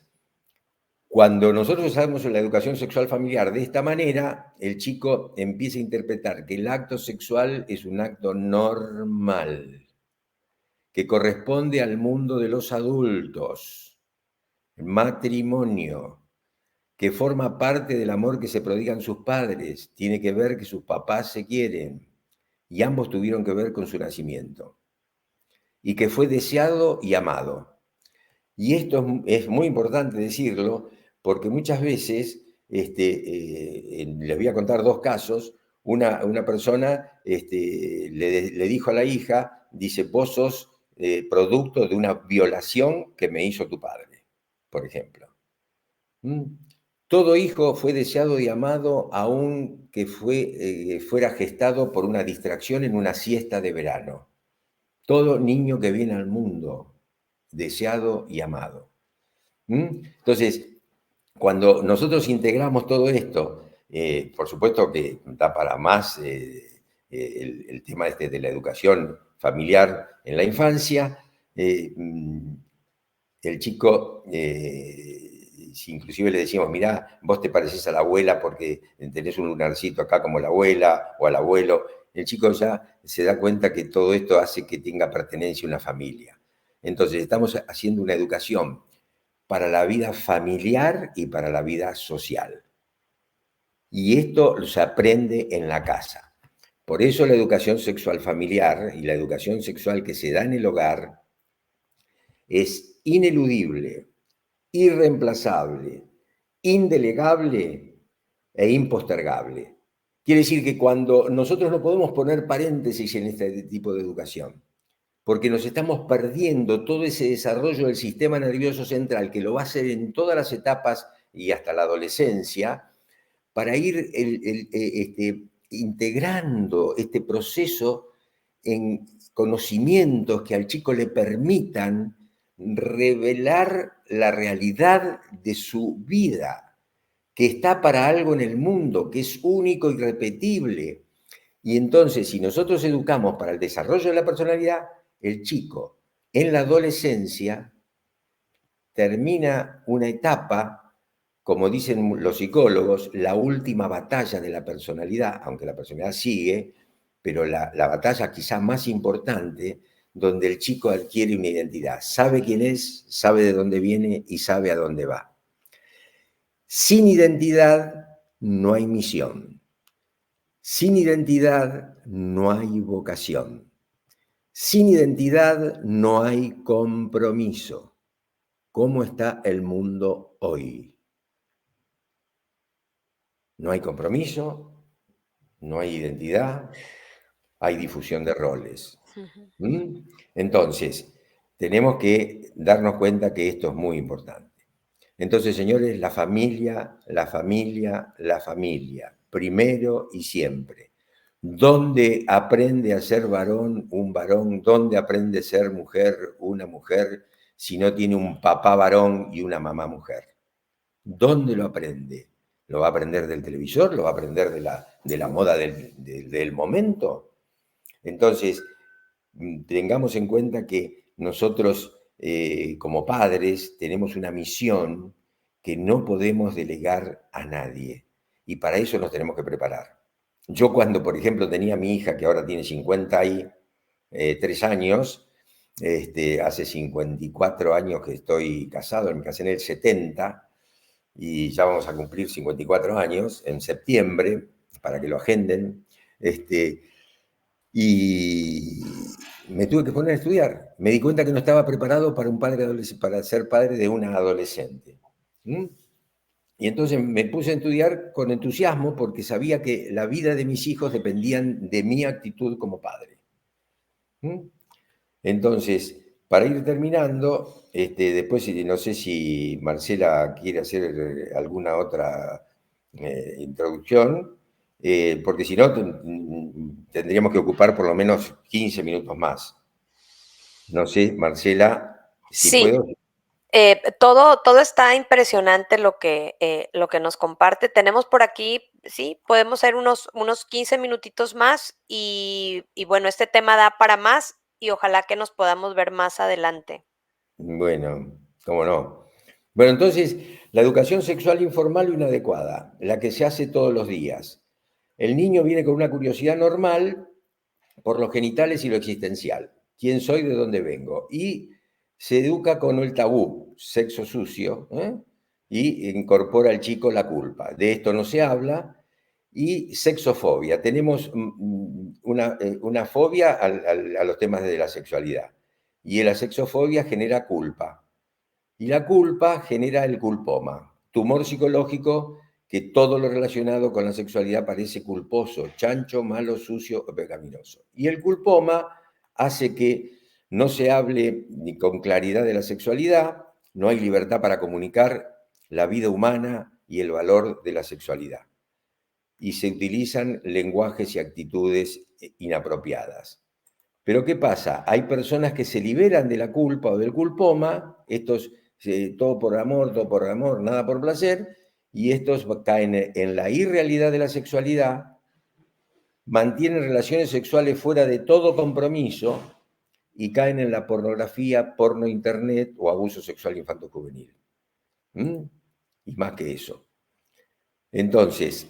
cuando nosotros usamos la educación sexual familiar de esta manera, el chico empieza a interpretar que el acto sexual es un acto normal, que corresponde al mundo de los adultos, matrimonio, que forma parte del amor que se prodigan sus padres, tiene que ver que sus papás se quieren y ambos tuvieron que ver con su nacimiento, y que fue deseado y amado. Y esto es muy importante decirlo porque muchas veces, les voy a contar dos casos, una persona le dijo a la hija, dice, vos sos producto de una violación que me hizo tu padre, por ejemplo. ¿Mm? Todo hijo fue deseado y amado aun que fuera gestado por una distracción en una siesta de verano. Todo niño que viene al mundo, deseado y amado. Entonces, cuando nosotros integramos todo esto, por supuesto que da para más el tema de la educación familiar en la infancia, el chico, si inclusive le decimos, mirá, vos te pareces a la abuela porque tenés un lunarcito acá como la abuela o al abuelo, el chico ya se da cuenta que todo esto hace que tenga pertenencia a una familia. Entonces, estamos haciendo una educación para la vida familiar y para la vida social. Y esto se aprende en la casa. Por eso la educación sexual familiar y la educación sexual que se da en el hogar es ineludible, irreemplazable, indelegable e impostergable. Quiere decir que cuando nosotros no podemos poner paréntesis en este tipo de educación, porque nos estamos perdiendo todo ese desarrollo del sistema nervioso central que lo va a hacer en todas las etapas y hasta la adolescencia, para ir integrando este proceso en conocimientos que al chico le permitan revelar la realidad de su vida, que está para algo en el mundo, que es único y repetible. Y entonces, si nosotros educamos para el desarrollo de la personalidad, el chico en la adolescencia termina una etapa, como dicen los psicólogos, la última batalla de la personalidad, aunque la personalidad sigue, pero la batalla quizá más importante, donde el chico adquiere una identidad, sabe quién es, sabe de dónde viene y sabe a dónde va. Sin identidad no hay misión. Sin identidad no hay vocación. Sin identidad no hay compromiso. ¿Cómo está el mundo hoy? No hay compromiso, no hay identidad, hay difusión de roles. Entonces, tenemos que darnos cuenta que esto es muy importante. Entonces, señores, la familia, la familia, la familia, primero y siempre. ¿Dónde aprende a ser varón un varón? ¿Dónde aprende a ser mujer una mujer si no tiene un papá varón y una mamá mujer? ¿Dónde lo aprende? ¿Lo va a aprender del televisor? ¿Lo va a aprender de la moda del momento? Entonces, tengamos en cuenta que nosotros, como padres, tenemos una misión que no podemos delegar a nadie. Y para eso nos tenemos que preparar. Yo cuando, por ejemplo, tenía a mi hija, que ahora tiene 53 años, hace 54 años que estoy casado, me casé en el 70, y ya vamos a cumplir 54 años en septiembre, para que lo agenden, y me tuve que poner a estudiar. Me di cuenta que no estaba preparado para, para ser padre de una adolescente. Y entonces me puse a estudiar con entusiasmo porque sabía que la vida de mis hijos dependían de mi actitud como padre. Entonces, para ir terminando, después no sé si Marcela quiere hacer alguna otra introducción, porque si no tendríamos que ocupar por lo menos 15 minutos más. No sé, Marcela, si Sí, puedo. todo está impresionante lo que nos comparte. Tenemos por aquí, sí, podemos hacer unos 15 minutitos más y bueno, este tema da para más y ojalá que nos podamos ver más adelante. Bueno, cómo no. Bueno, entonces, la educación sexual informal o inadecuada, la que se hace todos los días. El niño viene con una curiosidad normal por los genitales y lo existencial. ¿Quién soy? ¿De dónde vengo? Y se educa con el tabú, sexo sucio, y incorpora al chico la culpa. De esto no se habla. Y sexofobia. Tenemos una fobia a los temas de la sexualidad. Y la sexofobia genera culpa. Y la culpa genera el culpoma, tumor psicológico que todo lo relacionado con la sexualidad parece culposo, chancho, malo, sucio o pecaminoso. Y el culpoma hace que no se hable ni con claridad de la sexualidad, no hay libertad para comunicar la vida humana y el valor de la sexualidad. Y se utilizan lenguajes y actitudes inapropiadas. Pero ¿qué pasa? Hay personas que se liberan de la culpa o del culpoma, estos todo por amor, nada por placer, y estos caen en la irrealidad de la sexualidad, mantienen relaciones sexuales fuera de todo compromiso y caen en la pornografía, porno internet o abuso sexual infanto-juvenil. Y más que eso. Entonces,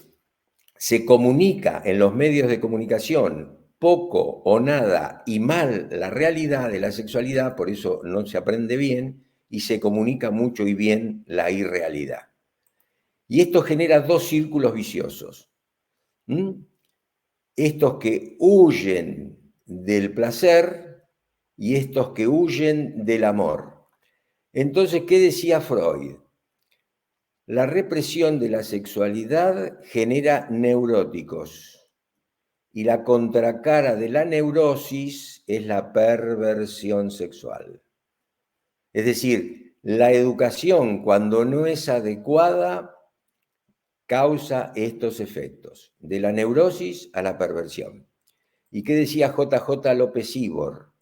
se comunica en los medios de comunicación poco o nada y mal la realidad de la sexualidad, por eso no se aprende bien, y se comunica mucho y bien la irrealidad. Y esto genera dos círculos viciosos. Estos que huyen del placer y estos que huyen del amor. Entonces, ¿qué decía Freud? La represión de la sexualidad genera neuróticos y la contracara de la neurosis es la perversión sexual. Es decir, la educación cuando no es adecuada causa estos efectos, de la neurosis a la perversión. ¿Y qué decía JJ López Ibor?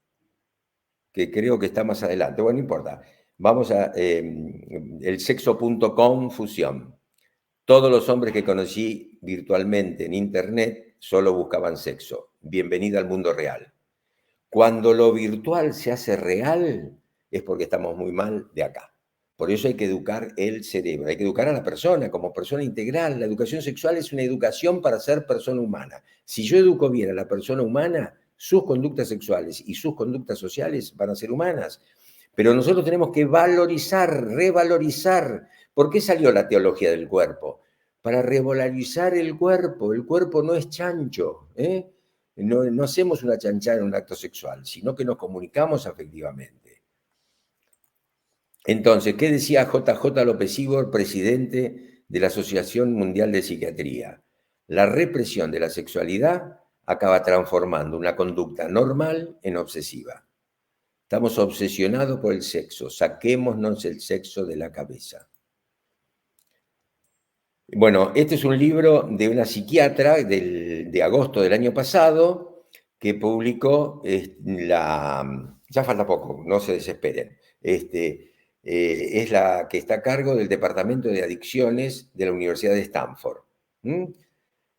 Que creo que está más adelante. Bueno, no importa. Vamos a el sexo.com fusión. Todos los hombres que conocí virtualmente en internet solo buscaban sexo. Bienvenida al mundo real. Cuando lo virtual se hace real es porque estamos muy mal de acá. Por eso hay que educar el cerebro, hay que educar a la persona como persona integral. La educación sexual es una educación para ser persona humana. Si yo educo bien a la persona humana, sus conductas sexuales y sus conductas sociales van a ser humanas. Pero nosotros tenemos que valorizar, revalorizar. ¿Por qué salió la teología del cuerpo? Para revalorizar el cuerpo. El cuerpo no es chancho, No hacemos una chanchada en un acto sexual, sino que nos comunicamos afectivamente. Entonces, ¿qué decía JJ López Ibor, presidente de la Asociación Mundial de Psiquiatría? La represión de la sexualidad acaba transformando una conducta normal en obsesiva. Estamos obsesionados por el sexo, saquémonos el sexo de la cabeza. Bueno, este es un libro de una psiquiatra de agosto del año pasado que publicó ya falta poco, no se desesperen, es la que está a cargo del Departamento de Adicciones de la Universidad de Stanford.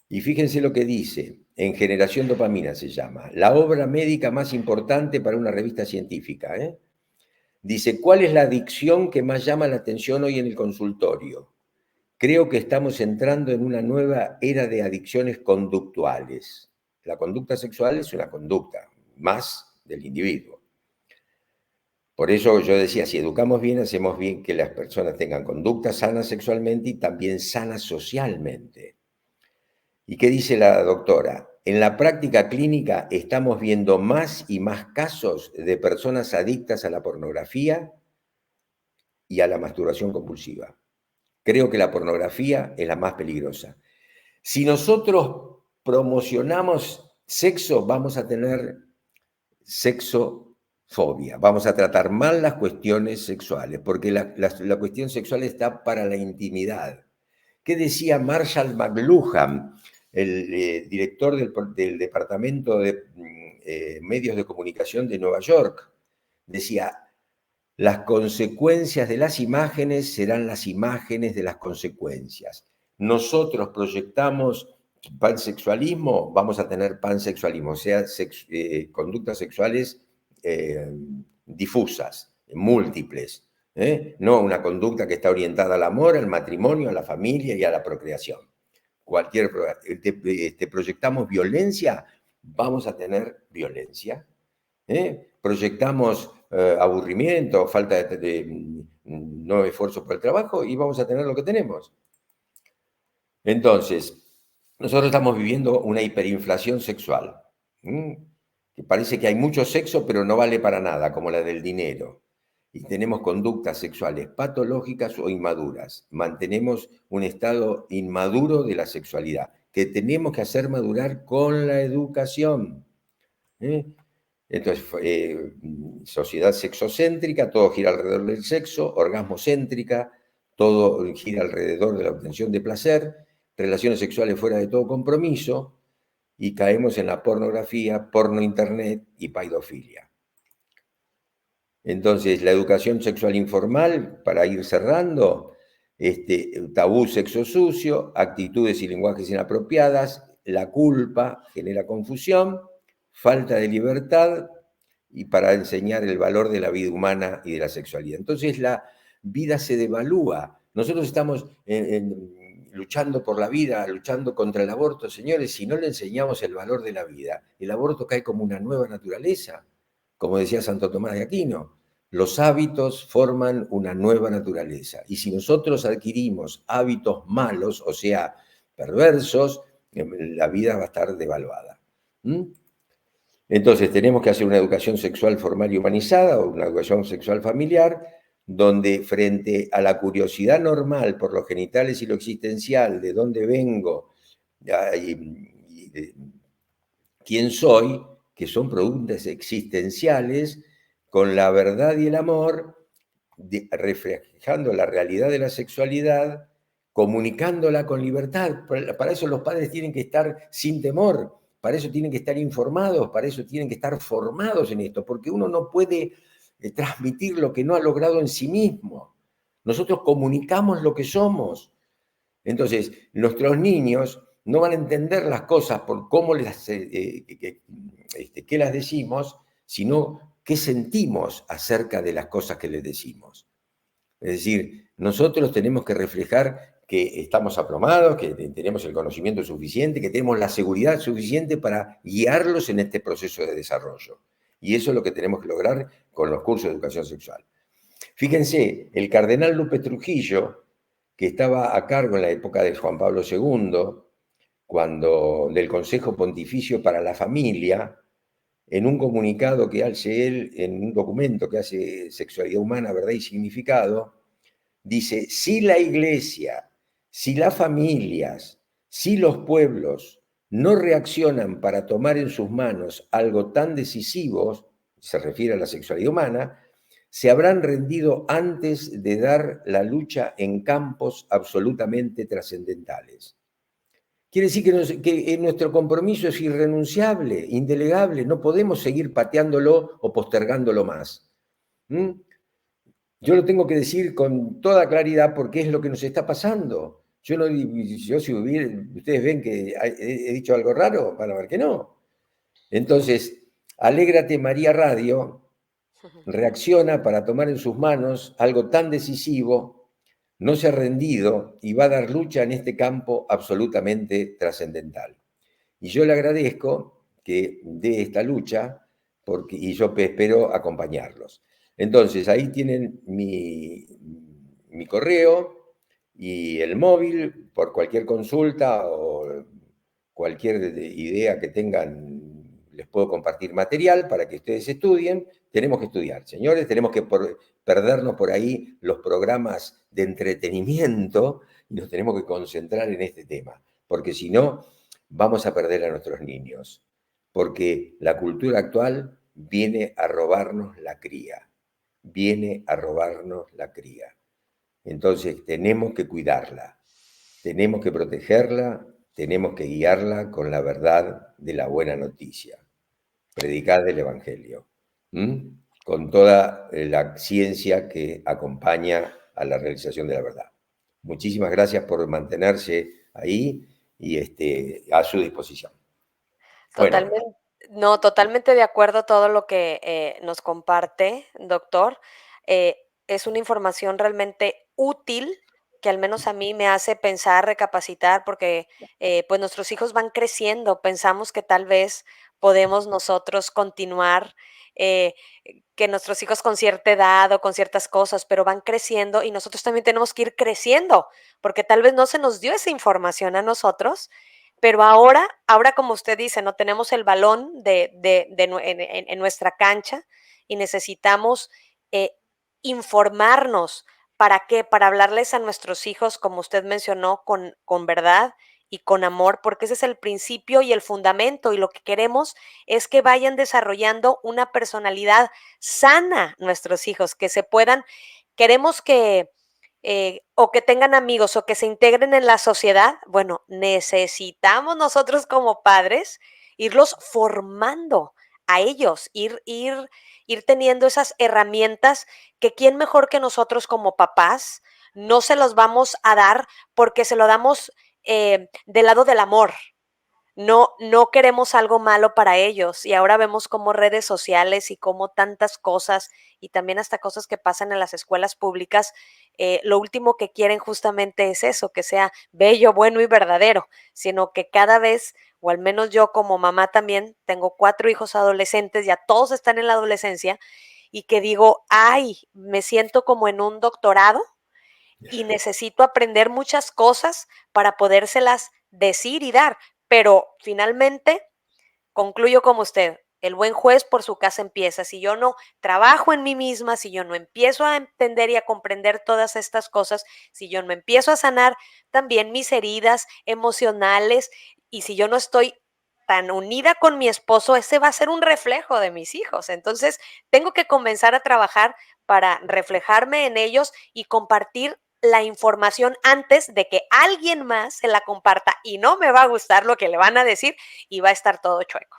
Y fíjense lo que dice, en Generación Dopamina se llama, la obra médica más importante para una revista científica. Dice, ¿cuál es la adicción que más llama la atención hoy en el consultorio? Creo que estamos entrando en una nueva era de adicciones conductuales. La conducta sexual es una conducta más del individuo. Por eso yo decía, si educamos bien, hacemos bien que las personas tengan conductas sanas sexualmente y también sanas socialmente. ¿Y qué dice la doctora? En la práctica clínica estamos viendo más y más casos de personas adictas a la pornografía y a la masturbación compulsiva. Creo que la pornografía es la más peligrosa. Si nosotros promocionamos sexo, vamos a tener sexofobia. Vamos a tratar mal las cuestiones sexuales, porque la cuestión sexual está para la intimidad. ¿Qué decía Marshall McLuhan, el director del Departamento de Medios de Comunicación de Nueva York? Decía, las consecuencias de las imágenes serán las imágenes de las consecuencias. Nosotros proyectamos pansexualismo, vamos a tener pansexualismo, o sea, conductas sexuales difusas, múltiples. No una conducta que está orientada al amor, al matrimonio, a la familia y a la procreación. Proyectamos violencia, vamos a tener violencia. Proyectamos aburrimiento, falta no esfuerzo por el trabajo y vamos a tener lo que tenemos. Entonces, nosotros estamos viviendo una hiperinflación sexual, que parece que hay mucho sexo, pero no vale para nada, como la del dinero. Y tenemos conductas sexuales patológicas o inmaduras. Mantenemos un estado inmaduro de la sexualidad, que tenemos que hacer madurar con la educación. ¿eh? Entonces, sociedad sexocéntrica, todo gira alrededor del sexo, orgasmocéntrica, todo gira alrededor de la obtención de placer, relaciones sexuales fuera de todo compromiso, y caemos en la pornografía, porno internet y paidofilia. Entonces, la educación sexual informal, para ir cerrando, tabú, sexo sucio, actitudes y lenguajes inapropiadas, la culpa genera confusión, falta de libertad y para enseñar el valor de la vida humana y de la sexualidad. Entonces la vida se devalúa. Nosotros estamos luchando por la vida, luchando contra el aborto. Señores, si no le enseñamos el valor de la vida, el aborto cae como una nueva naturaleza, como decía Santo Tomás de Aquino. Los hábitos forman una nueva naturaleza. Y si nosotros adquirimos hábitos malos, o sea, perversos, la vida va a estar devaluada. Entonces tenemos que hacer una educación sexual formal y humanizada, o una educación sexual familiar, donde frente a la curiosidad normal por los genitales y lo existencial, de dónde vengo, y quién soy, que son preguntas existenciales, con la verdad y el amor, reflejando la realidad de la sexualidad, comunicándola con libertad. Para eso los padres tienen que estar sin temor, para eso tienen que estar informados, para eso tienen que estar formados en esto, porque uno no puede transmitir lo que no ha logrado en sí mismo. Nosotros comunicamos lo que somos. Entonces, nuestros niños no van a entender las cosas por cómo qué las decimos, sino qué sentimos acerca de las cosas que les decimos. Es decir, nosotros tenemos que reflejar que estamos aplomados, que tenemos el conocimiento suficiente, que tenemos la seguridad suficiente para guiarlos en este proceso de desarrollo. Y eso es lo que tenemos que lograr con los cursos de educación sexual. Fíjense, el cardenal Lupe Trujillo, que estaba a cargo en la época de Juan Pablo II, cuando del Consejo Pontificio para la Familia, en un comunicado que hace él, en un documento que hace Sexualidad Humana, Verdad y Significado, dice, si la Iglesia, si las familias, si los pueblos no reaccionan para tomar en sus manos algo tan decisivo, se refiere a la sexualidad humana, se habrán rendido antes de dar la lucha en campos absolutamente trascendentales. Quiere decir que nuestro compromiso es irrenunciable, indelegable, no podemos seguir pateándolo o postergándolo más. Yo lo tengo que decir con toda claridad porque es lo que nos está pasando. Si ustedes ven que he dicho algo raro, van a ver que no. Entonces, Alégrate María Radio reacciona para tomar en sus manos algo tan decisivo, no se ha rendido y va a dar lucha en este campo absolutamente trascendental. Y yo le agradezco que dé esta lucha y yo espero acompañarlos. Entonces, ahí tienen mi correo y el móvil por cualquier consulta o cualquier idea que tengan, les puedo compartir material para que ustedes estudien. Tenemos que estudiar, señores, tenemos que perdernos por ahí los programas de entretenimiento y nos tenemos que concentrar en este tema, porque si no, vamos a perder a nuestros niños, porque la cultura actual viene a robarnos la cría, viene a robarnos la cría. Entonces tenemos que cuidarla, tenemos que protegerla, tenemos que guiarla con la verdad de la buena noticia, predicar del Evangelio, con toda la ciencia que acompaña a la realización de la verdad. Muchísimas gracias por mantenerse ahí y a su disposición. Bueno, Totalmente, no, totalmente de acuerdo todo lo que, nos comparte, doctor. Es una información realmente útil, que al menos a mí me hace pensar, recapacitar, porque, pues, nuestros hijos van creciendo. Pensamos que tal vez podemos nosotros continuar, que nuestros hijos con cierta edad o con ciertas cosas, pero van creciendo y nosotros también tenemos que ir creciendo, porque tal vez no se nos dio esa información a nosotros, pero ahora como usted dice, no tenemos el balón en nuestra cancha y necesitamos informarnos. ¿Para qué? Para hablarles a nuestros hijos, como usted mencionó, con verdad y con amor, porque ese es el principio y el fundamento, y lo que queremos es que vayan desarrollando una personalidad sana nuestros hijos, que se puedan, queremos que, o que tengan amigos o que se integren en la sociedad. Bueno, necesitamos nosotros como padres irlos formando a ellos, ir teniendo esas herramientas que quién mejor que nosotros como papás no se los vamos a dar porque se lo damos del lado del amor. No queremos algo malo para ellos y ahora vemos como redes sociales y como tantas cosas y también hasta cosas que pasan en las escuelas públicas, lo último que quieren justamente es eso, que sea bello, bueno y verdadero, sino que cada vez, o al menos yo como mamá también, tengo 4 hijos adolescentes, ya todos están en la adolescencia, y que digo, ay, me siento como en un doctorado y necesito aprender muchas cosas para podérselas decir y dar, pero finalmente concluyo como usted, el buen juez por su casa empieza. Si yo no trabajo en mí misma, si yo no empiezo a entender y a comprender todas estas cosas, si yo no empiezo a sanar también mis heridas emocionales, y si yo no estoy tan unida con mi esposo, ese va a ser un reflejo de mis hijos. Entonces, tengo que comenzar a trabajar para reflejarme en ellos y compartir la información antes de que alguien más se la comparta, y no me va a gustar lo que le van a decir y va a estar todo chueco.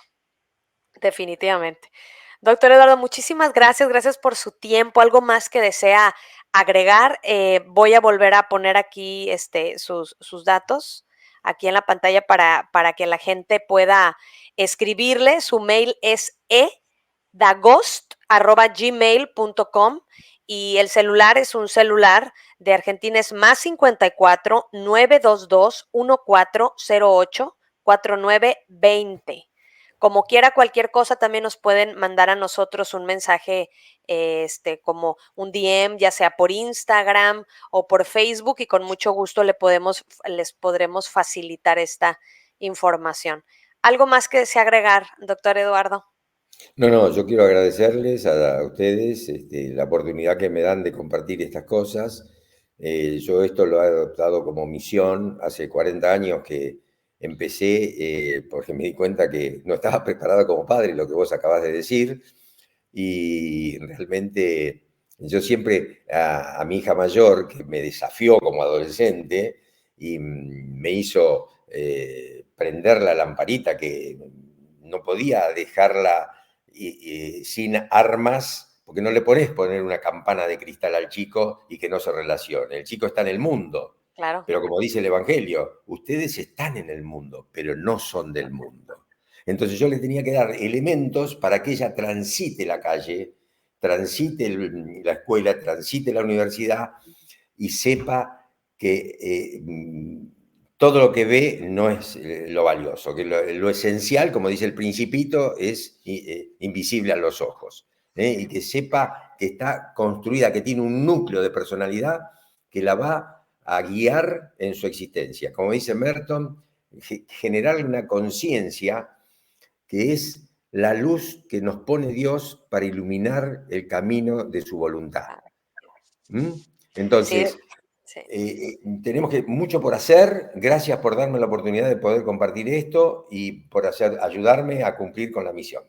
Definitivamente. Doctor Eduardo, muchísimas gracias, gracias por su tiempo. ¿Algo más que desea agregar? Voy a volver a poner aquí sus datos aquí en la pantalla para que la gente pueda escribirle. Su mail es edagost@gmail.com y el celular es un celular de Argentina, es más 54 922 1408 4920. Como quiera, cualquier cosa también nos pueden mandar a nosotros un mensaje, como un DM, ya sea por Instagram o por Facebook, y con mucho gusto les podremos facilitar esta información. ¿Algo más que desea agregar, doctor Eduardo? No, no, yo quiero agradecerles a ustedes la oportunidad que me dan de compartir estas cosas. Yo esto lo he adoptado como misión hace 40 años que empecé, porque me di cuenta que no estaba preparado como padre, lo que vos acabas de decir, y realmente yo siempre a mi hija mayor, que me desafió como adolescente y me hizo prender la lamparita, que no podía dejarla sin armas, porque no le podés poner una campana de cristal al chico y que no se relacione. El chico está en el mundo, Claro. pero como dice el Evangelio, ustedes están en el mundo, pero no son del mundo. Entonces yo le tenía que dar elementos para que ella transite la calle, transite la escuela, transite la universidad y sepa que todo lo que ve no es lo valioso, que lo esencial, como dice el Principito, es invisible a los ojos. Y que sepa que está construida, que tiene un núcleo de personalidad que la va a guiar en su existencia. Como dice Merton, generar una conciencia que es la luz que nos pone Dios para iluminar el camino de su voluntad. ¿Mm? Sí, Entonces, sí. tenemos mucho por hacer. Gracias por darme la oportunidad de poder compartir esto y por ayudarme a cumplir con la misión.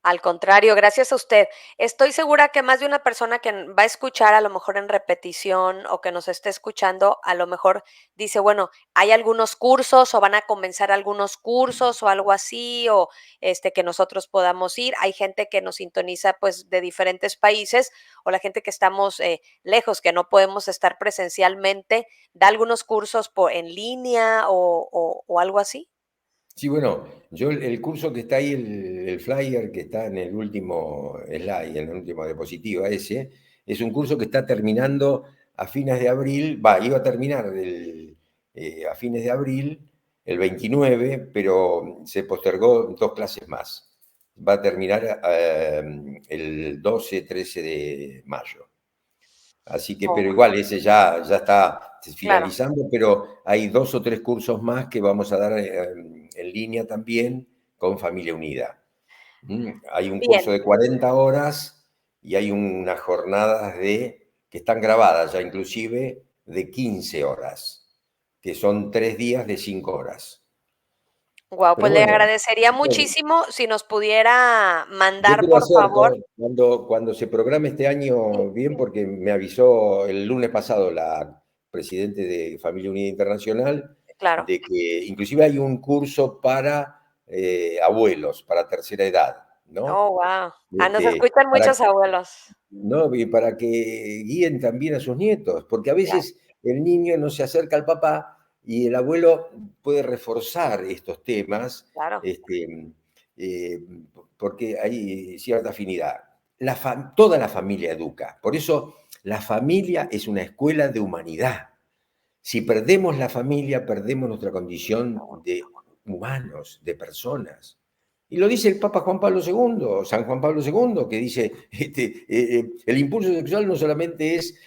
Al contrario, gracias a usted. Estoy segura que más de una persona que va a escuchar a lo mejor en repetición o que nos esté escuchando, a lo mejor dice, bueno, hay algunos cursos o van a comenzar algunos cursos o algo así, o que nosotros podamos ir. Hay gente que nos sintoniza pues de diferentes países, o la gente que estamos lejos, que no podemos estar presencialmente, da algunos cursos en línea o algo así. Sí, bueno, yo el curso que está ahí, el flyer que está en el último slide, en la última diapositiva, ese, es un curso que está terminando a fines de abril, iba a terminar a fines de abril, el 29, pero se postergó 2 clases más. Va a terminar el 12-13 de mayo. Así que, Oh, pero igual, ese ya está claro. finalizando, pero hay 2 o 3 cursos más que vamos a dar en línea también con Familia Unida. Hay un curso Bien. de 40 horas y hay unas jornadas que están grabadas ya inclusive de 15 horas, que son 3 días de 5 horas. Guau, Pero pues le bueno, agradecería bueno, muchísimo si nos pudiera yo mandar, quiero por hacer favor. cuando se programe este Sí, año bien, porque me avisó el lunes pasado la presidente de Familia Unida Internacional claro. de que inclusive hay un curso para abuelos, para tercera edad, ¿no? Oh, guau. Nos Este, escuchan para, muchos abuelos. ¿no? Y para que guíen también a sus nietos, porque a Claro, veces el niño no se acerca al papá y el abuelo puede reforzar estos temas, claro, eh, porque hay cierta afinidad. Toda la familia educa, por eso la familia es una escuela de humanidad. Si perdemos la familia, perdemos nuestra condición de humanos, de personas. Y lo dice el Papa Juan Pablo II, San Juan Pablo II, que dice, el impulso sexual no solamente es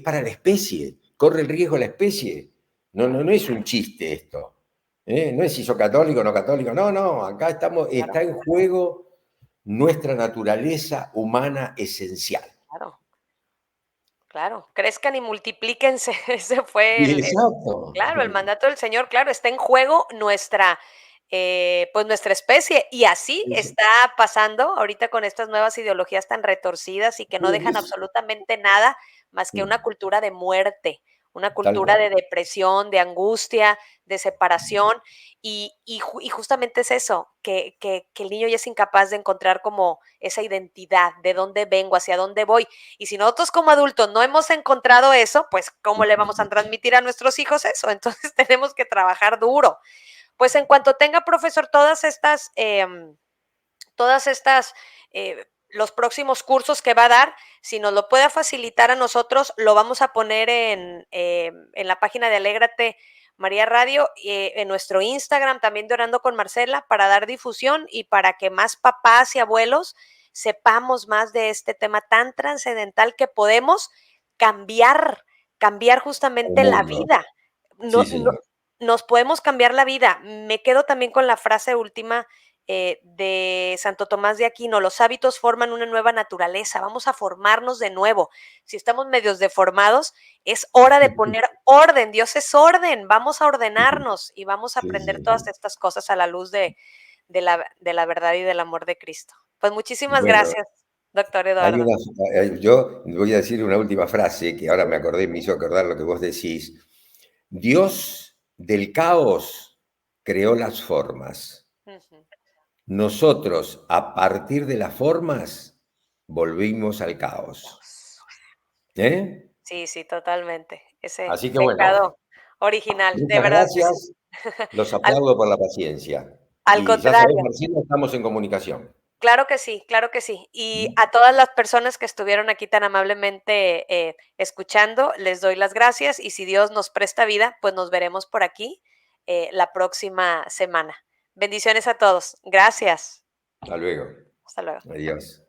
para la especie, corre el riesgo la especie. No, no, no es un chiste esto. No es si sos católico o no católico. No, no, acá claro, está en juego nuestra naturaleza humana esencial. claro, claro. Crezcan y multiplíquense. Ese fue Exacto. claro, el mandato del Señor, claro, está en juego pues nuestra especie. Y así está pasando ahorita con estas nuevas ideologías tan retorcidas y que no dejan absolutamente nada más que una cultura de muerte, una Tal cultura cual. de depresión, de angustia, de separación. Y justamente es eso, que el niño ya es incapaz de encontrar como esa identidad, de dónde vengo, hacia dónde voy. Y si nosotros como adultos no hemos encontrado eso, pues ¿cómo le vamos a transmitir a nuestros hijos eso? Entonces tenemos que trabajar duro. Pues en cuanto tenga, profesor, todas estas, los próximos cursos que va a dar, si nos lo puede facilitar a nosotros, lo vamos a poner en la página de Alégrate María Radio, en nuestro Instagram también de Orando con Marcela, para dar difusión y para que más papás y abuelos sepamos más de este tema tan trascendental que podemos cambiar, cambiar Al justamente la mundo. vida. Sí, No, no, señor. nos podemos cambiar la vida. Me quedo también con la frase última de Santo Tomás de Aquino: los hábitos forman una nueva naturaleza, vamos a formarnos de nuevo. Si estamos medios deformados, es hora de poner orden, Dios es orden, vamos a ordenarnos y vamos a Sí, aprender sí. todas estas cosas a la luz de la verdad y del amor de Cristo. Pues muchísimas Bueno, gracias, doctor hay Eduardo. yo voy a decir una última frase que ahora me Sí. acordé, me hizo acordar lo que vos decís. Dios del caos creó las formas. Ujú. Nosotros, a partir de las formas, volvimos al caos. Dios. ¿Eh? Sí, sí, totalmente. Ese Así que bueno, pecado original, de muchas verdad que sí. gracias. Los Al, aplaudo por la paciencia. al Y ya sabés, contrario. Marcelo, estamos en comunicación. Claro que sí, claro que sí. Y ¿Mm? a todas las personas que estuvieron aquí tan amablemente escuchando, les doy las gracias y si Dios nos presta vida, pues nos veremos por aquí la próxima semana. Bendiciones a todos. Gracias. Hasta luego. Hasta luego. Adiós.